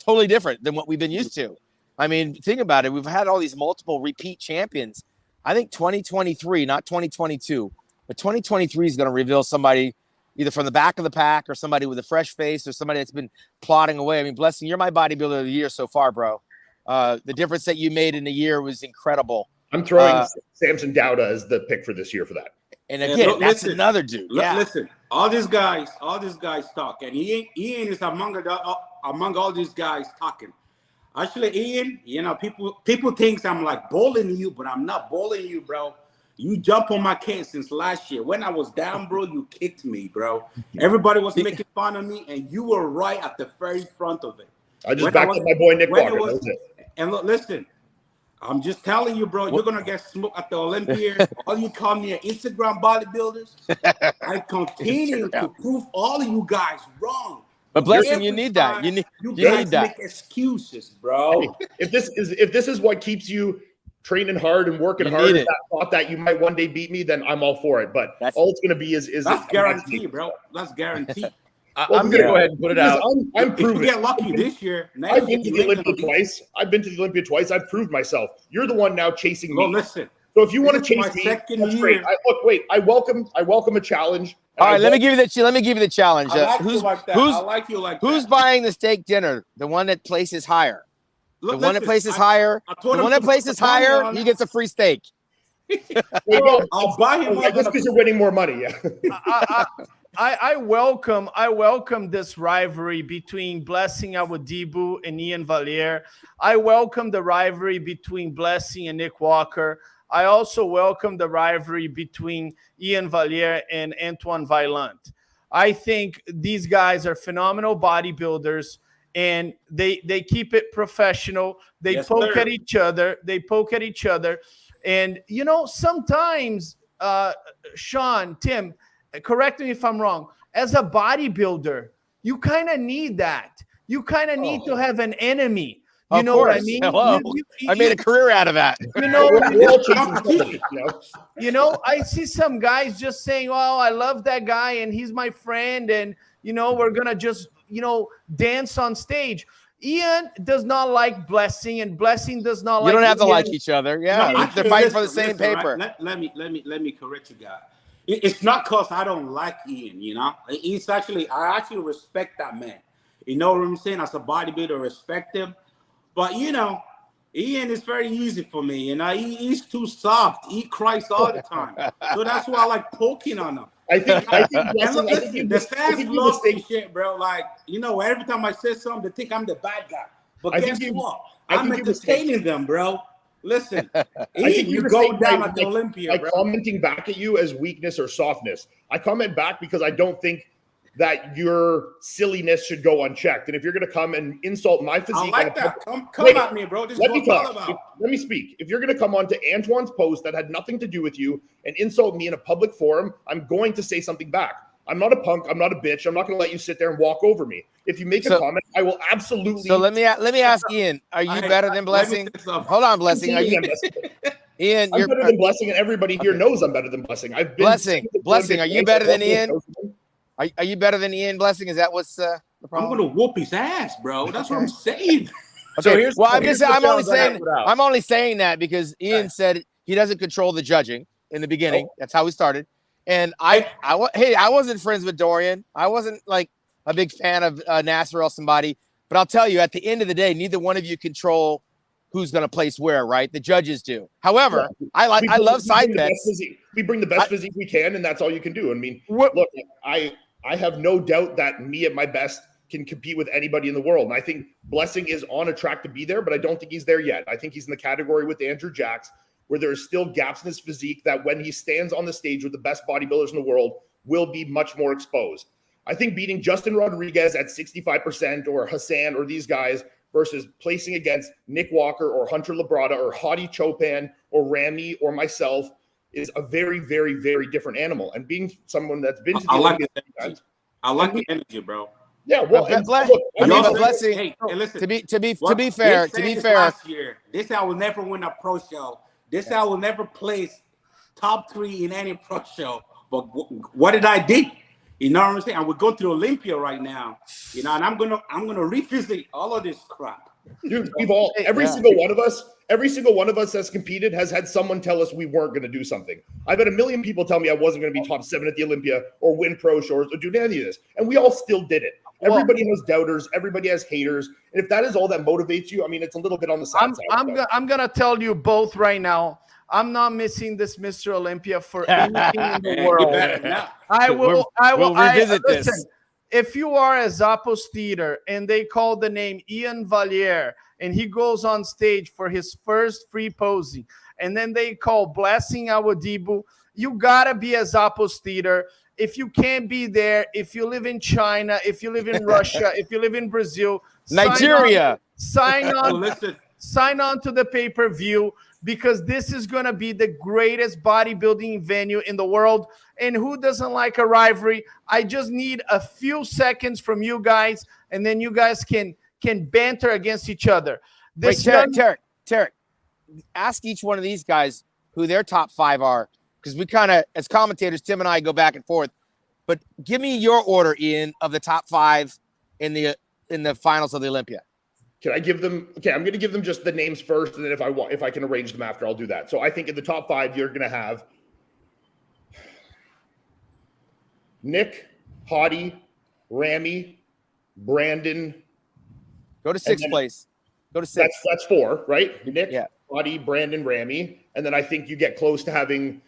totally different than what we've been used to. I mean, think about it. We've had all these multiple repeat champions. I think 2023, not 2022, but 2023 is going to reveal somebody either from the back of the pack or somebody with a fresh face or somebody that's been plodding away. I mean, Blessing, you're my bodybuilder of the year so far, bro. The difference that you made in a year was incredible. I'm throwing Samson Dowda as the pick for this year for that. And again, that's another dude. Listen, all these guys talk, and Iain is among all these guys talking. Actually, Iain, you know, people think I'm like bullying you, but I'm not bullying you, bro. You jump on my case since last year. When I was down, bro, you kicked me, bro. Everybody was making fun of me, and you were right at the very front of it. I just backed up my boy Nick Walker. And look, listen, I'm just telling you, bro, you're going to get smoked at the Olympia. All you call me an Instagram bodybuilders. I continue to prove all of you guys wrong. But Blessing, you need that. You need that. Make excuses, bro. Hey, if this is what keeps you training hard and working hard, that thought that you might one day beat me, then I'm all for it. But all it's going to be is that's guaranteed, bro. That's guaranteed. I'm going to go ahead and put it out. I'm proving. If you get lucky this year, I've been to the Olympia twice. I've proved myself. You're the one now chasing me. Well, listen. So if you want to chase me, that's great. I welcome a challenge. All right, let me give you the challenge. Who's buying the steak dinner? The one that places higher. The one that places higher. The one that places higher, he gets a free steak. I'll buy him just because you're winning more money. Yeah. I welcome this rivalry between Blessing Awodibu and Iain Valliere. I welcome the rivalry between Blessing and Nick Walker. I also welcome the rivalry between Iain Valliere and Antoine Vaillant. I think these guys are phenomenal bodybuilders, and they keep it professional. They poke at each other. And, you know, sometimes, Shawn, Tim, correct me if I'm wrong, as a bodybuilder, you kind of need that. You kind of need to have an enemy. You know what I mean? Hello. I made a career out of that. You know, I see some guys just saying, oh, I love that guy and he's my friend. And, you know, we're going to just, you know, dance on stage. Iain does not like Blessing, and Blessing does not like. You don't have to like each other. Yeah. They're fighting for the same paper. Right? Let me correct you guys. It's not because I don't like Iain, you know. I actually respect that man. You know what I'm saying? As a bodybuilder, respect him. But, you know, Iain is very easy for me. You know, he's too soft. He cries all the time. So that's why I like poking on him. I think the fans love this shit, bro. Like, you know, every time I say something, they think I'm the bad guy. But guess what? I'm entertaining them, bro. Listen, I think you you're go saying down by- at the Olympia, by bro. commenting back at you as weakness or softness. I comment back because I don't think that your silliness should go unchecked. And if you're going to come and insult my physique, I like that. Come Wait, at me, bro. This is let what me it's all talk. about. Let me speak. If you're going to come on to Antoine's post that had nothing to do with you and insult me in a public forum, I'm going to say something back. I'm not a punk. I'm not a bitch. I'm not going to let you sit there and walk over me. If you make a comment, I will absolutely. So let me ask Ian, are you better than Blessing? Hold on, Blessing. Are you Ian, I'm you're better than Blessing, and everybody here knows I'm better than Blessing. I've been Blessing. Are you better than Ian? Are you better than Ian, Blessing? Is that what's the problem? I'm gonna whoop his ass, bro. That's what I'm saying. Okay. So I'm only saying that because Ian said he doesn't control the judging in the beginning. That's how we started. And I wasn't friends with Dorian. I wasn't like a big fan of Nasser or somebody. But I'll tell you, at the end of the day, neither one of you control who's going to place where, right? The judges do. However, I love side bets. We bring the best physique we can, and that's all you can do. I mean, look, I have no doubt that me at my best can compete with anybody in the world. And I think Blessing is on a track to be there, but I don't think he's there yet. I think he's in the category with Andrew Jacks, where there are still gaps in his physique that when he stands on the stage with the best bodybuilders in the world will be much more exposed. I think beating Justin Rodriguez at 65% or Hassan or these guys versus placing against Nick Walker or Hunter Labrada or Hadi Chopin or Ramy or myself is a very, very, very different animal. And being someone that's been to the Olympics, I like the energy, bro. Yeah, well, Blessing. Hey, listen. To be fair, last year, this I will never win a pro show. This I will never place top 3 in any pro show. But what did I do? You know what I'm saying? And we're going to Olympia right now. You know, and I'm gonna revisit all of this crap. Dude, we've all every single one of us that's competed has had someone tell us we weren't going to do something. I've had a million people tell me I wasn't going to be top 7 at the Olympia or win pro shows or do any of this, and we all still did it. Everybody has doubters. Everybody has haters. And if that is all that motivates you, I mean, it's a little bit on the sad side. I'm gonna tell you both right now. I'm not missing this Mr. Olympia for anything in the world. I will revisit this. If you are a Zappos theater and they call the name Iain Valliere and he goes on stage for his first free posing, and then they call Blessing Awodibu, you gotta be a Zappos theater. If you can't be there, if you live in China, if you live in Russia, if you live in Brazil, Nigeria, sign on to the pay-per-view, because this is going to be the greatest bodybuilding venue in the world. And who doesn't like a rivalry? I just need a few seconds from you guys, and then you guys can banter against each other. Terrick, ask each one of these guys who their top 5 are, because we kind of, as commentators, Tim and I go back and forth. But give me your order, Ian, of the top 5 in the finals of the Olympia. Can I give them? Okay, I'm going to give them just the names first, and then if I can arrange them after, I'll do that. So I think in the top 5, you're going to have Nick, Hadi, Ramy, Brandon. Go to 6th place. Go to 6. That's 4, right? Nick, Hadi, Brandon, Ramy, and then I think you get close to having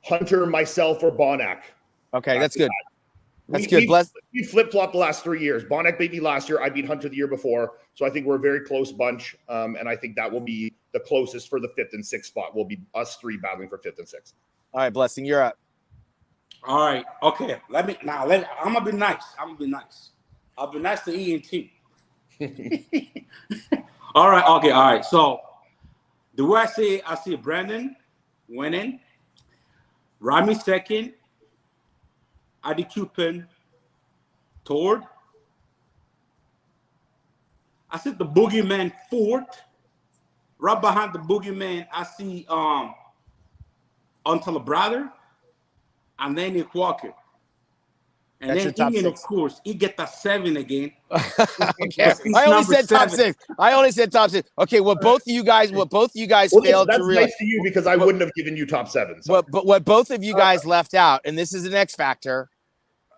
Hunter, myself, or Bonac. Okay, that's good. We flip-flopped the last 3 years. Bonac beat me last year. I beat Hunter the year before. So I think we're a very close bunch. And I think that will be the closest for the 5th and 6th spot. Will be us 3 battling for 5th and 6th. All right, Blessing, you're up. All right. Okay. I'm going to be nice. I'll be nice to Ian too. All right. Okay. All right. So the way I see Brandon winning, Ramy 2nd, Adi Cupin, Tord. I see the Boogeyman 4th. Right behind the Boogeyman, I see Untitled Brother, and then Nick Walker. And that's then Ian, of course, he get that 7 again. Okay. I only said top 6. Okay, both of you guys failed to realize. Nice to you, because I wouldn't have given you top 7. So. But what both of you guys left out, and this is an X factor,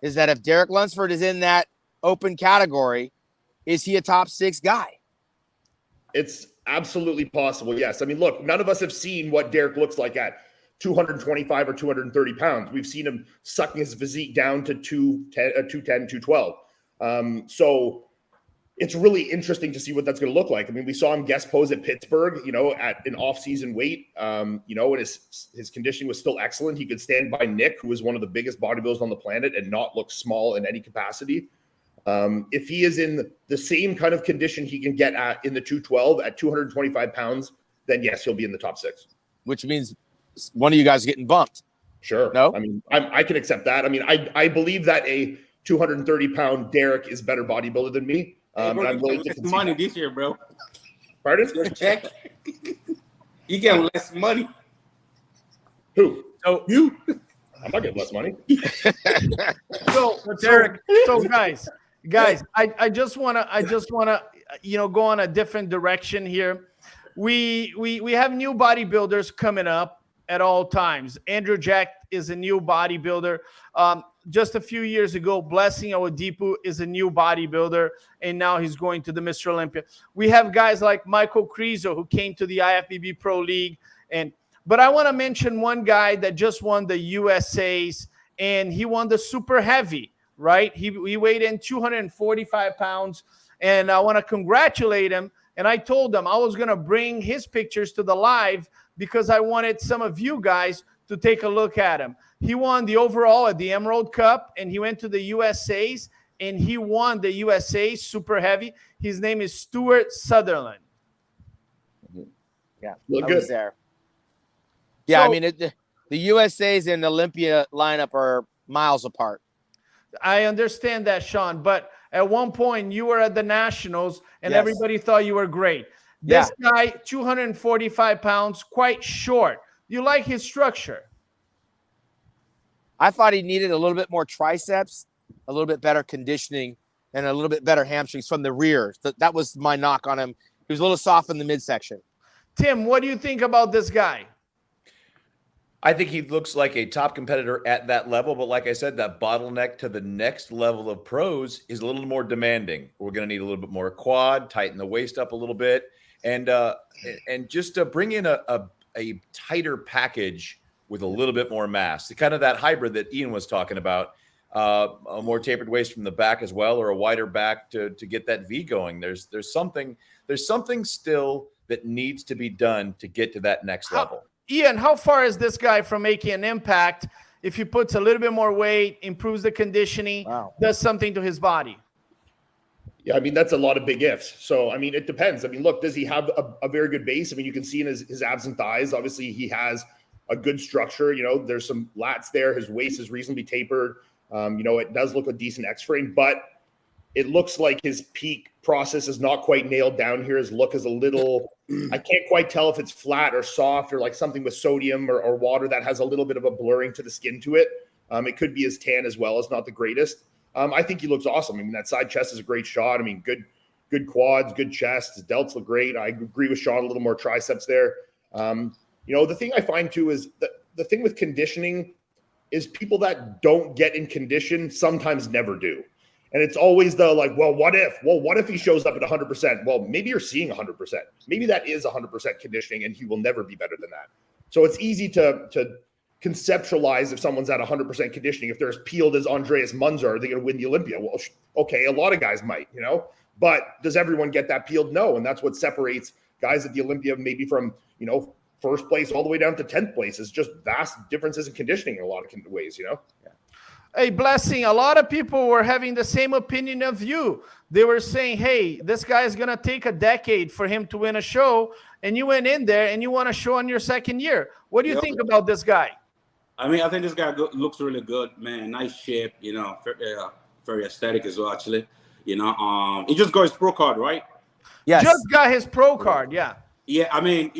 is that if Derek Lunsford is in that open category, is he a top 6 guy? It's absolutely possible, yes. I mean, look, none of us have seen what Derek looks like at 225 or 230 pounds. We've seen him sucking his physique down to 210, 212. So it's really interesting to see what that's going to look like. I mean, we saw him guest pose at Pittsburgh, at an off-season weight, and his conditioning was still excellent. He could stand by Nick, who was one of the biggest bodybuilders on the planet, and not look small in any capacity. If he is in the same kind of condition he can get at in the 212 at 225 pounds, then yes, he'll be in the top 6. Which means one of you guys is getting bumped. Sure. No? I mean, I can accept that. I mean, I believe that a 230-pound Derek is better bodybuilder than me. Hey, bro, I'm willing to less concede money that. this year, bro. Pardon? Just check. You get less money. Who? So You. I'm not getting less money. So Derek. guys, I just wanna go on a different direction here. We have new bodybuilders coming up at all times. Andrew Jack is a new bodybuilder. Just a few years ago, Blessing Awodibu is a new bodybuilder, and now he's going to the Mr. Olympia. We have guys like Michael Krizo, who came to the IFBB Pro League. But I want to mention one guy that just won the USA's, and he won the super heavy, right? He weighed in 245 pounds, and I want to congratulate him. And I told him I was going to bring his pictures to the live because I wanted some of you guys to take a look at him. He won the overall at the Emerald Cup, and he went to the USA's, and he won the USA's super heavy. His name is Stuart Sutherland. Yeah, Look I good. was there. Yeah, I So- mean, the USA's and Olympia lineup are miles apart. I understand that, Shawn, but at one point you were at the Nationals, and Yes. everybody thought you were great. This guy, 245 pounds, quite short. You like his structure? I thought he needed a little bit more triceps, a little bit better conditioning, and a little bit better hamstrings from the rear. That was my knock on him. He was a little soft in the midsection. Tim, what do you think about this guy? I think he looks like a top competitor at that level, but like I said, that bottleneck to the next level of pros is a little more demanding. We're going to need a little bit more quad, tighten the waist up a little bit, and just to bring in a tighter package with a little bit more mass. The kind of that hybrid that Iain was talking about, a more tapered waist from the back as well, or a wider back to get that V going. There's something still that needs to be done to get to that next level. Iain, how far is this guy from making an impact if he puts a little bit more weight, improves the conditioning, does something to his body? Yeah, I mean, that's a lot of big ifs. So, I mean, it depends. I mean, look, does he have a very good base? I mean, you can see in his abs and thighs, obviously he has a good structure. There's some lats there. His waist is reasonably tapered. It does look a decent X-frame, but it looks like his peak process is not quite nailed down here. His look is a little, I can't quite tell if it's flat or soft or like something with sodium or water that has a little bit of a blurring to the skin to it. It could be his tan as well. It's not the greatest. I think he looks awesome. I mean, that side chest is a great shot. I mean, good quads, good chest. His delts look great. I agree with Shawn, a little more triceps there. The thing I find too is the thing with conditioning is people that don't get in condition sometimes never do. And it's always the like, well, what if he shows up at 100%? Well, maybe you're seeing 100%. Maybe that is 100% conditioning and he will never be better than that. So it's easy to conceptualize if someone's at 100% conditioning. If they're as peeled as Andreas Munzer, are they going to win the Olympia? Well, okay, a lot of guys might, but does everyone get that peeled? No. And that's what separates guys at the Olympia maybe from, first place all the way down to 10th place. Is just vast differences in conditioning in a lot of ways, Yeah. Hey, Blessing, a lot of people were having the same opinion of you. They were saying, hey, this guy is going to take a decade for him to win a show, and you went in there and you won a show in your second year. What do you think about this guy? I mean, I think this guy looks really good, man. Nice shape, very aesthetic as well, actually. He just got his pro card, right? Yes. Just got his pro card, yeah. Yeah, I mean,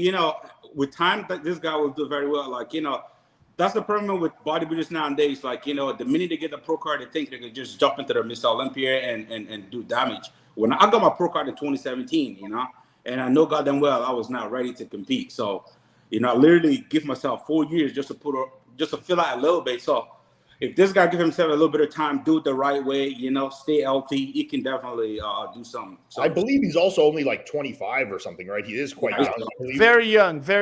with time, this guy will do very well. Like, that's the problem with bodybuilders nowadays. Like, the minute they get the pro card, they think they can just jump into the Mr. Olympia and do damage. When I got my pro card in 2017, and I know goddamn well I was not ready to compete. So, I literally give myself 4 years just to fill out a little bit. So if this guy give himself a little bit of time, do it the right way, stay healthy, he can definitely do something. So, I believe he's also only like 25 or something, right? He is quite young. I believe. Very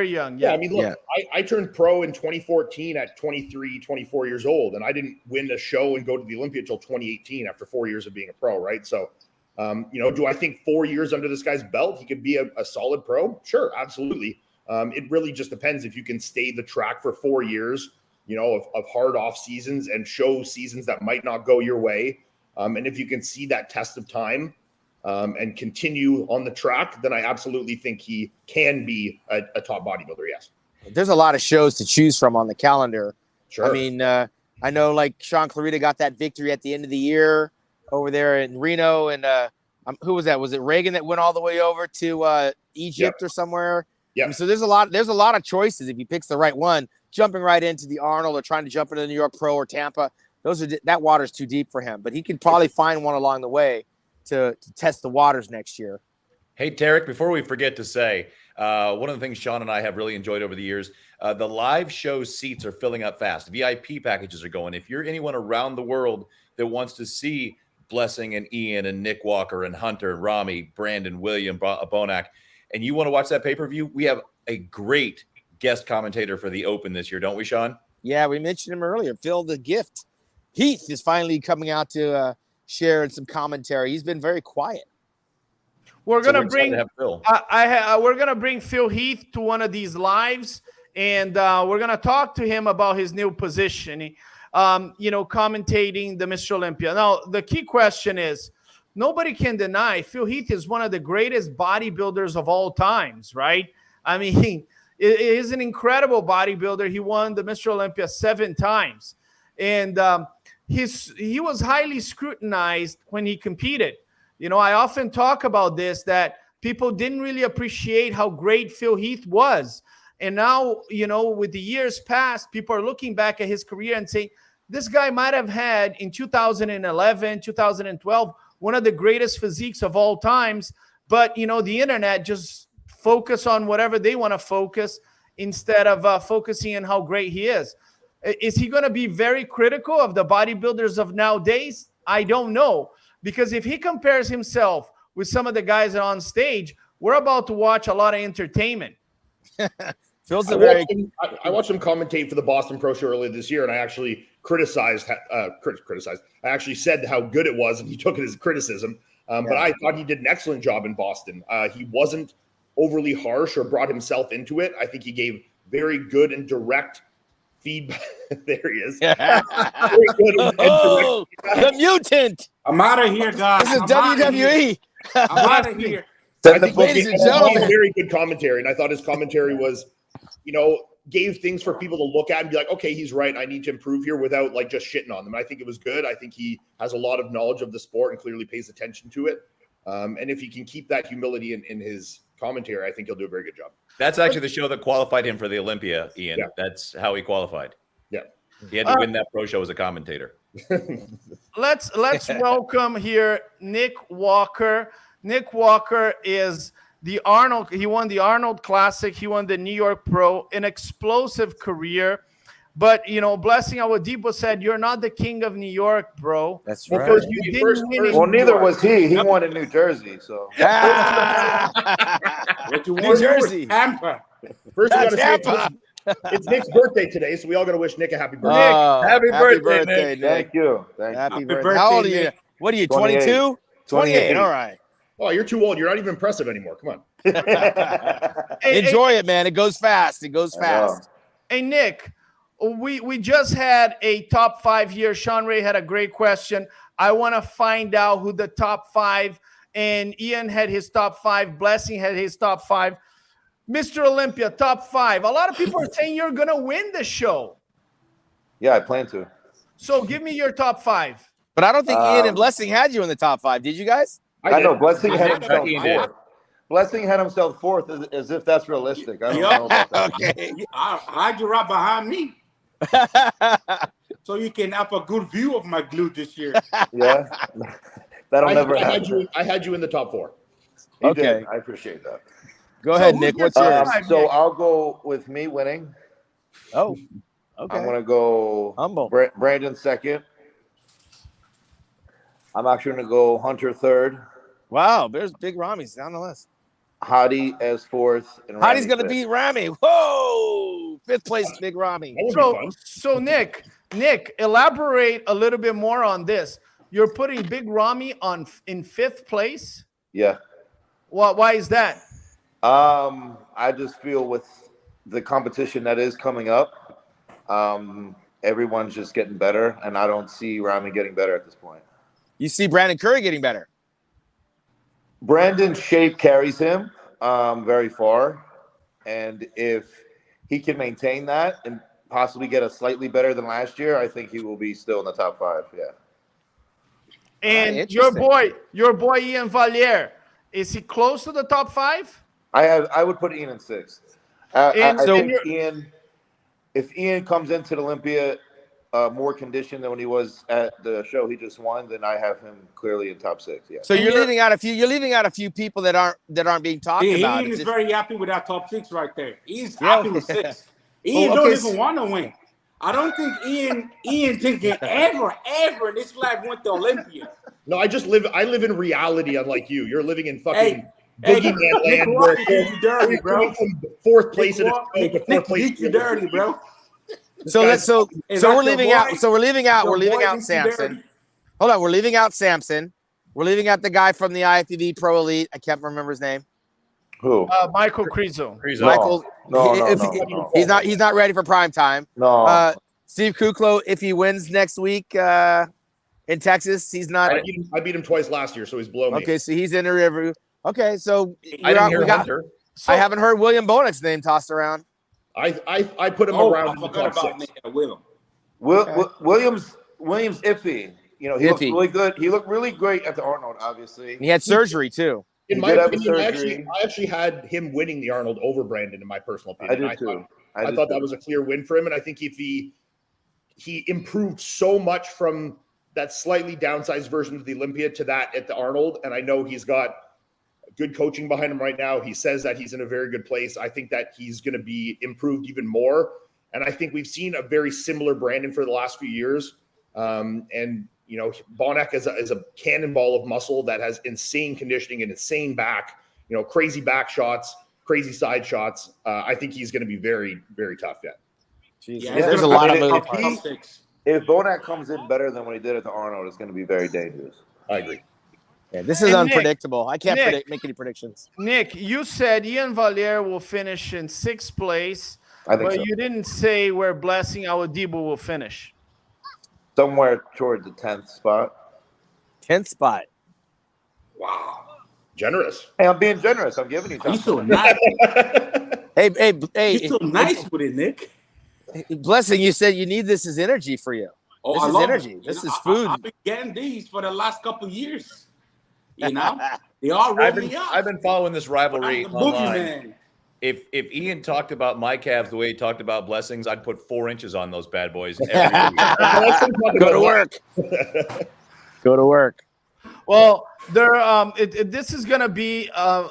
young. Yeah, I mean, look, I turned pro in 2014 at 23, 24 years old, and I didn't win a show and go to the Olympia until 2018 after 4 years of being a pro, right? So Do I think 4 years under this guy's belt, he could be a solid pro? Sure, absolutely. It really just depends if you can stay the track for 4 years, of hard off seasons and show seasons that might not go your way. And if you can see that test of time and continue on the track, then I absolutely think he can be a top bodybuilder. Yes. There's a lot of shows to choose from on the calendar. Sure. I mean, I know like Shawn Clarita got that victory at the end of the year over there in Reno. And who was that? Was it Reagan that went all the way over to Egypt or somewhere? Yeah. I mean, so there's a lot of choices if he picks the right one. Jumping right into the Arnold or trying to jump into the New York Pro or Tampa, that water's too deep for him. But he can probably find one along the way to test the waters next year. Hey, Terrick, before we forget to say, one of the things Shawn and I have really enjoyed over the years, the live show seats are filling up fast. VIP packages are going. If you're anyone around the world that wants to see Blessing and Ian and Nick Walker and Hunter and Rami, Brandon, William, Bonac, and you want to watch that pay-per-view, we have a great guest commentator for the Open this year, don't we, Shawn? Yeah, we mentioned him earlier. Phil the Gift. Heath is finally coming out to share some commentary. He's been very quiet. We're gonna bring Phil. we're gonna bring Phil Heath to one of these lives, and we're gonna talk to him about his new position. Commentating the Mr. Olympia. Now, the key question is, nobody can deny Phil Heath is one of the greatest bodybuilders of all times, right? I mean, is an incredible bodybuilder. He won the Mr. Olympia 7 times. And he was highly scrutinized when he competed. I often talk about this, that people didn't really appreciate how great Phil Heath was. And now, with the years past, people are looking back at his career and saying, this guy might have had in 2011, 2012, one of the greatest physiques of all times. But, the internet just focus on whatever they want to focus instead of focusing on how great he is. Is he going to be very critical of the bodybuilders of nowadays? I don't know. Because if he compares himself with some of the guys on stage, we're about to watch a lot of entertainment. I watched him commentate for the Boston Pro Show earlier this year, and I actually criticized. I actually said how good it was, and he took it as criticism. But I thought he did an excellent job in Boston. He wasn't overly harsh or brought himself into it. I think he gave very good and direct feedback. There he is. Very good and the mutant. I'm out of here, guys. This is WWE. I'm out of here. I think Ladies and gentlemen, very good commentary, and I thought his commentary was, gave things for people to look at and be like, okay, he's right. I need to improve here without like just shitting on them. I think it was good. I think he has a lot of knowledge of the sport and clearly pays attention to it. And if he can keep that humility in his commentary, I think he'll do a very good job. That's actually the show that qualified him for the Olympia, Ian. Yeah. That's how he qualified. Yeah. He had to win that pro show as a commentator. Let's welcome here Nick Walker. Nick Walker is the Arnold. He won the Arnold Classic. He won the New York Pro, an explosive career. But, Blessing Awodibu said, you're not the king of New York, bro. That's right. Because you didn't win in well, New neither York. was he. He won in New Jersey, so. New Jersey. Tampa. First, we got to say it's Nick's birthday today, so we all got to wish Nick a happy birthday. Happy birthday, Nick. Thank you. Happy birthday. How old are you? What are you, 22? 28. All right. Oh, you're too old. You're not even impressive anymore. Come on. Enjoy it, man. It goes fast. It goes fast. Hey, Nick, we just had a top 5 here. Sean Ray had a great question. I want to find out who the top 5, and Ian had his top 5. Blessing had his top 5. Mr. Olympia, top 5. A lot of people are saying you're going to win the show. Yeah, I plan to. So give me your top 5. But I don't think Ian and Blessing had you in the top 5. Did you guys? I know. Blessing had himself fourth. Blessing had himself fourth as if that's realistic. I don't know about that. Okay. I'll hide you right behind me. So you can have a good view of my glute this year. Yeah. That'll never happen. I had you in the top 4. Okay. I appreciate that. Go ahead, Nick. What's yours? So I'll go with me winning. Oh, okay. I'm going to go humble. Brandon second. I'm actually going to go Hunter third. Wow, there's Big Rami's down the list. Hottie as fourth. And Hottie's going to beat Rami. Whoa! 5th place, Big Rami. So Nick, elaborate a little bit more on this. you're putting Big Ramy in 5th place. Yeah. Why is that? I just feel with the competition that is coming up, everyone's just getting better, and I don't see Ramy getting better at this point. You see Brandon Curry getting better. Brandon's shape carries him very far, and if he can maintain that and possibly get a slightly better than last year, I think he will be still in the top 5. Yeah. And your boy Iain Valliere, is he close to the top 5? I would put Iain in 6th. I think Iain, if Iain comes into the Olympia more conditioned than when he was at the show he just won, then I have him clearly in top 6. Yeah. So you're leaving out a few. You're leaving out a few people that aren't being talked about. Iain is very happy with that top 6 right there. He's happy with 6. Iain don't even want to win. I don't think Iain thinking ever in this life went to Olympia. No, I live in reality, unlike you. You're living in fucking boogeyman land. Where you dirty, bro. From 4th place to 4th place. You dirty, bro. So we're leaving out Samson. Hold on, we're leaving out Samson. We're leaving out the guy from the IFBB Pro Elite. I can't remember his name. Who? Michael Krizo. Michael. No. He's not ready for prime time. No. Steve Kuklo, if he wins next week in Texas, he's not. I beat him twice last year, so he's below me. Okay, so he's in the review. Okay, so I didn't hear Hunter. I haven't heard William Bonek's name tossed around. I put him around in the top 6. Williams iffy. You know, he looked really good. He looked really great at the Arnold, obviously. He had surgery too. In my opinion, I actually had him winning the Arnold over Brandon, in my personal opinion. I did too. I thought that was a clear win for him, and I think if he improved so much from that slightly downsized version of the Olympia to that at the Arnold, and I know he's got good coaching behind him right now. He says that he's in a very good place. I think that he's going to be improved even more, and I think we've seen a very similar Brandon for the last few years. And you know, Bonek is a cannonball of muscle that has insane conditioning and insane back. You know, crazy back shots, crazy side shots. I think he's going to be very, very tough yet. Yeah, there's a lot of moving parts. If Bonek comes in better than what he did at the Arnold, it's going to be very dangerous. I agree. Yeah, this is unpredictable. I can't make any predictions. Nick, you said Iain Valliere will finish in 6th place, but you didn't say where Blessing Awodibu will finish. Somewhere toward the 10th spot. 10th spot. Wow. Generous. Hey, I'm being generous. I'm giving you time. He's so nice. Hey. He's so nice with it, Nick. Blessing, you said you need this as energy for you. Oh, this is energy. This is food. I've been getting these for the last couple of years. You know, they all roll me up. I've been following this rivalry online. Man. If Iain talked about my calves the way he talked about Blessings, I'd put 4 inches on those bad boys every week. Go to work. Go to work. Well, this is going to be a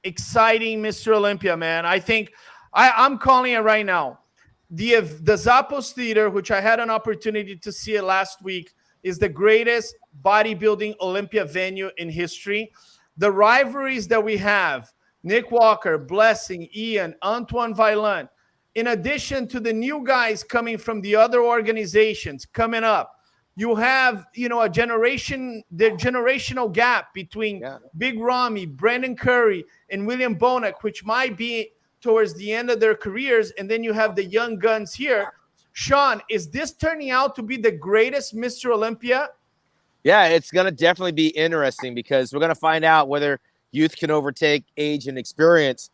exciting Mr. Olympia, man. I think I'm calling it right now. The Zappos Theater, which I had an opportunity to see it last week, is the greatest bodybuilding Olympia venue in history. The rivalries that we have, Nick Walker, Blessing, Iain, Antoine Vaillant, in addition to the new guys coming from the other organizations coming up, you have, the generational gap between Big Ramy, Brandon Curry, and William Bonek, which might be towards the end of their careers. And then you have the young guns here. Shawn, is this turning out to be the greatest Mr. Olympia? Yeah, it's going to definitely be interesting because we're going to find out whether youth can overtake age and experience.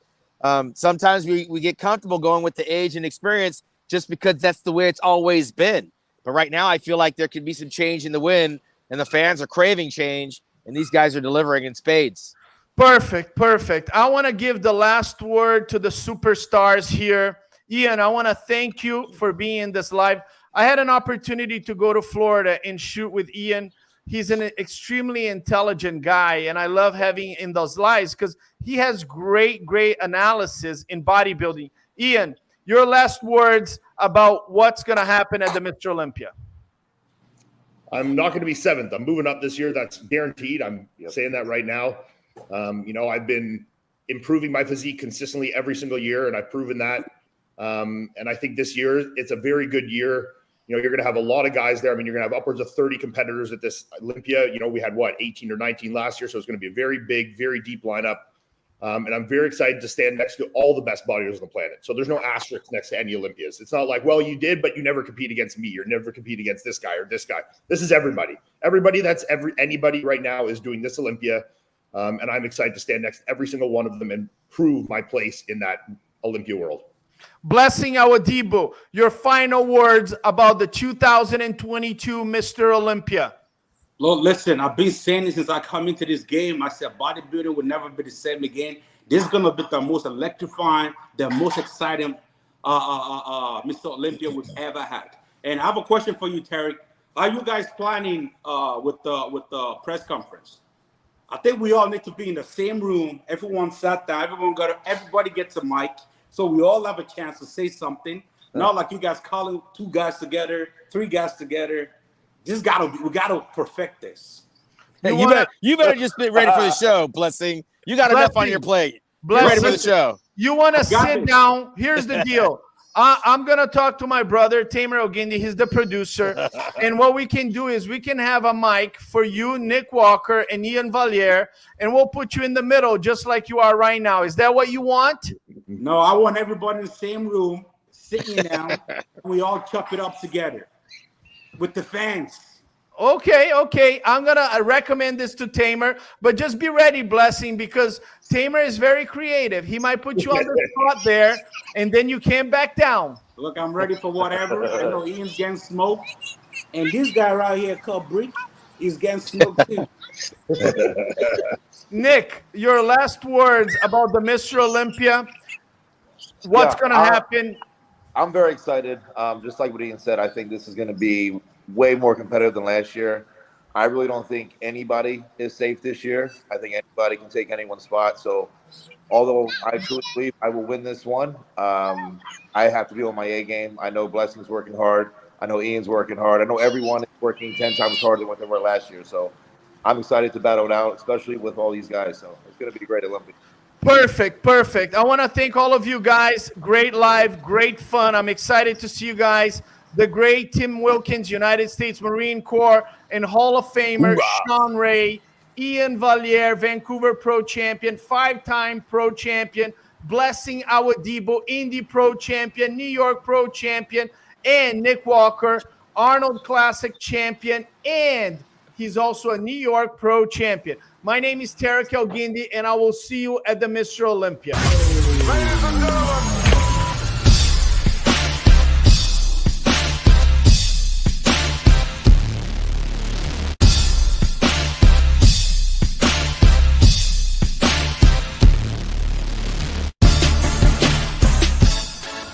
Sometimes we get comfortable going with the age and experience just because that's the way it's always been. But right now, I feel like there could be some change in the wind, and the fans are craving change, and these guys are delivering in spades. Perfect. I want to give the last word to the superstars here. Iain, I want to thank you for being in this live. I had an opportunity to go to Florida and shoot with Iain. He's an extremely intelligent guy, and I love having in those lives because he has great analysis in bodybuilding. Iain, your last words about what's going to happen at the Mr. Olympia. I'm not going to be 7th. I'm moving up this year. That's guaranteed. I'm saying that right now. I've been improving my physique consistently every single year, and I've proven that. And I think this year it's a very good year. you're going to have a lot of guys there. I mean, you're going to have upwards of 30 competitors at this Olympia. We had 18 or 19 last year. So it's going to be a very big, very deep lineup. And I'm very excited to stand next to all the best bodybuilders on the planet. So there's no asterisk next to any Olympias. It's not like, well, you did, but you never compete against me, or never compete against this guy or this guy. This is everybody. Anybody right now is doing this Olympia. And I'm excited to stand next to every single one of them and prove my place in that Olympia world. Blessing Awodibu, your final words about the 2022 Mr. Olympia. Lord, listen, I've been saying this since I come into this game. I said bodybuilding will never be the same again. This is going to be the most electrifying, the most exciting Mr. Olympia we've ever had. And I have a question for you, Terrick. Are you guys planning with the press conference? I think we all need to be in the same room. Everyone sat down. Everybody gets a mic. So we all have a chance to say something. Not like you guys calling 2 guys together, 3 guys together. We gotta perfect this. Hey, you better just be ready for the show, Blessing. You got enough on your plate. Blessing, ready for the show. You want to sit down? Here's the deal. I'm gonna talk to my brother Terrick El Guindy. He's the producer, and what we can do is we can have a mic for you, Nick Walker, and Iain Valliere, and we'll put you in the middle, just like you are right now. Is that what you want? No, I want everybody in the same room, sitting down. We all chop it up together with the fans. Okay. I'm gonna recommend this to Tamer, but just be ready, Blessing, because Tamer is very creative. He might put you on the spot there, and then you can't back down. Look, I'm ready for whatever. I know Ian's getting smoked, and this guy right here called Brick is getting smoked too. Nick, your last words about the Mr. Olympia. What's gonna happen? I'm very excited. Just like what Ian said, I think this is going to be way more competitive than last year. I really don't think anybody is safe this year. I think anybody can take anyone's spot. So although I truly believe I will win this one, I have to be on my A game. I know Blessing's working hard. I know Ian's working hard. I know everyone is working 10 times harder than what they were last year. So I'm excited to battle it out, especially with all these guys. So it's going to be a great Olympics. Perfect. I want to thank all of you guys. Great live, great fun. I'm excited to see you guys. The great Tim Wilkins, United States Marine Corps and Hall of Famer, Shawn Ray, Iain Valliere, Vancouver Pro Champion, 5-time Pro Champion, Blessing Awodibu, Indy Pro Champion, New York Pro Champion, and Nick Walker, Arnold Classic Champion, and he's also a New York Pro Champion. My name is Terrick El Guindy, and I will see you at the Mr. Olympia.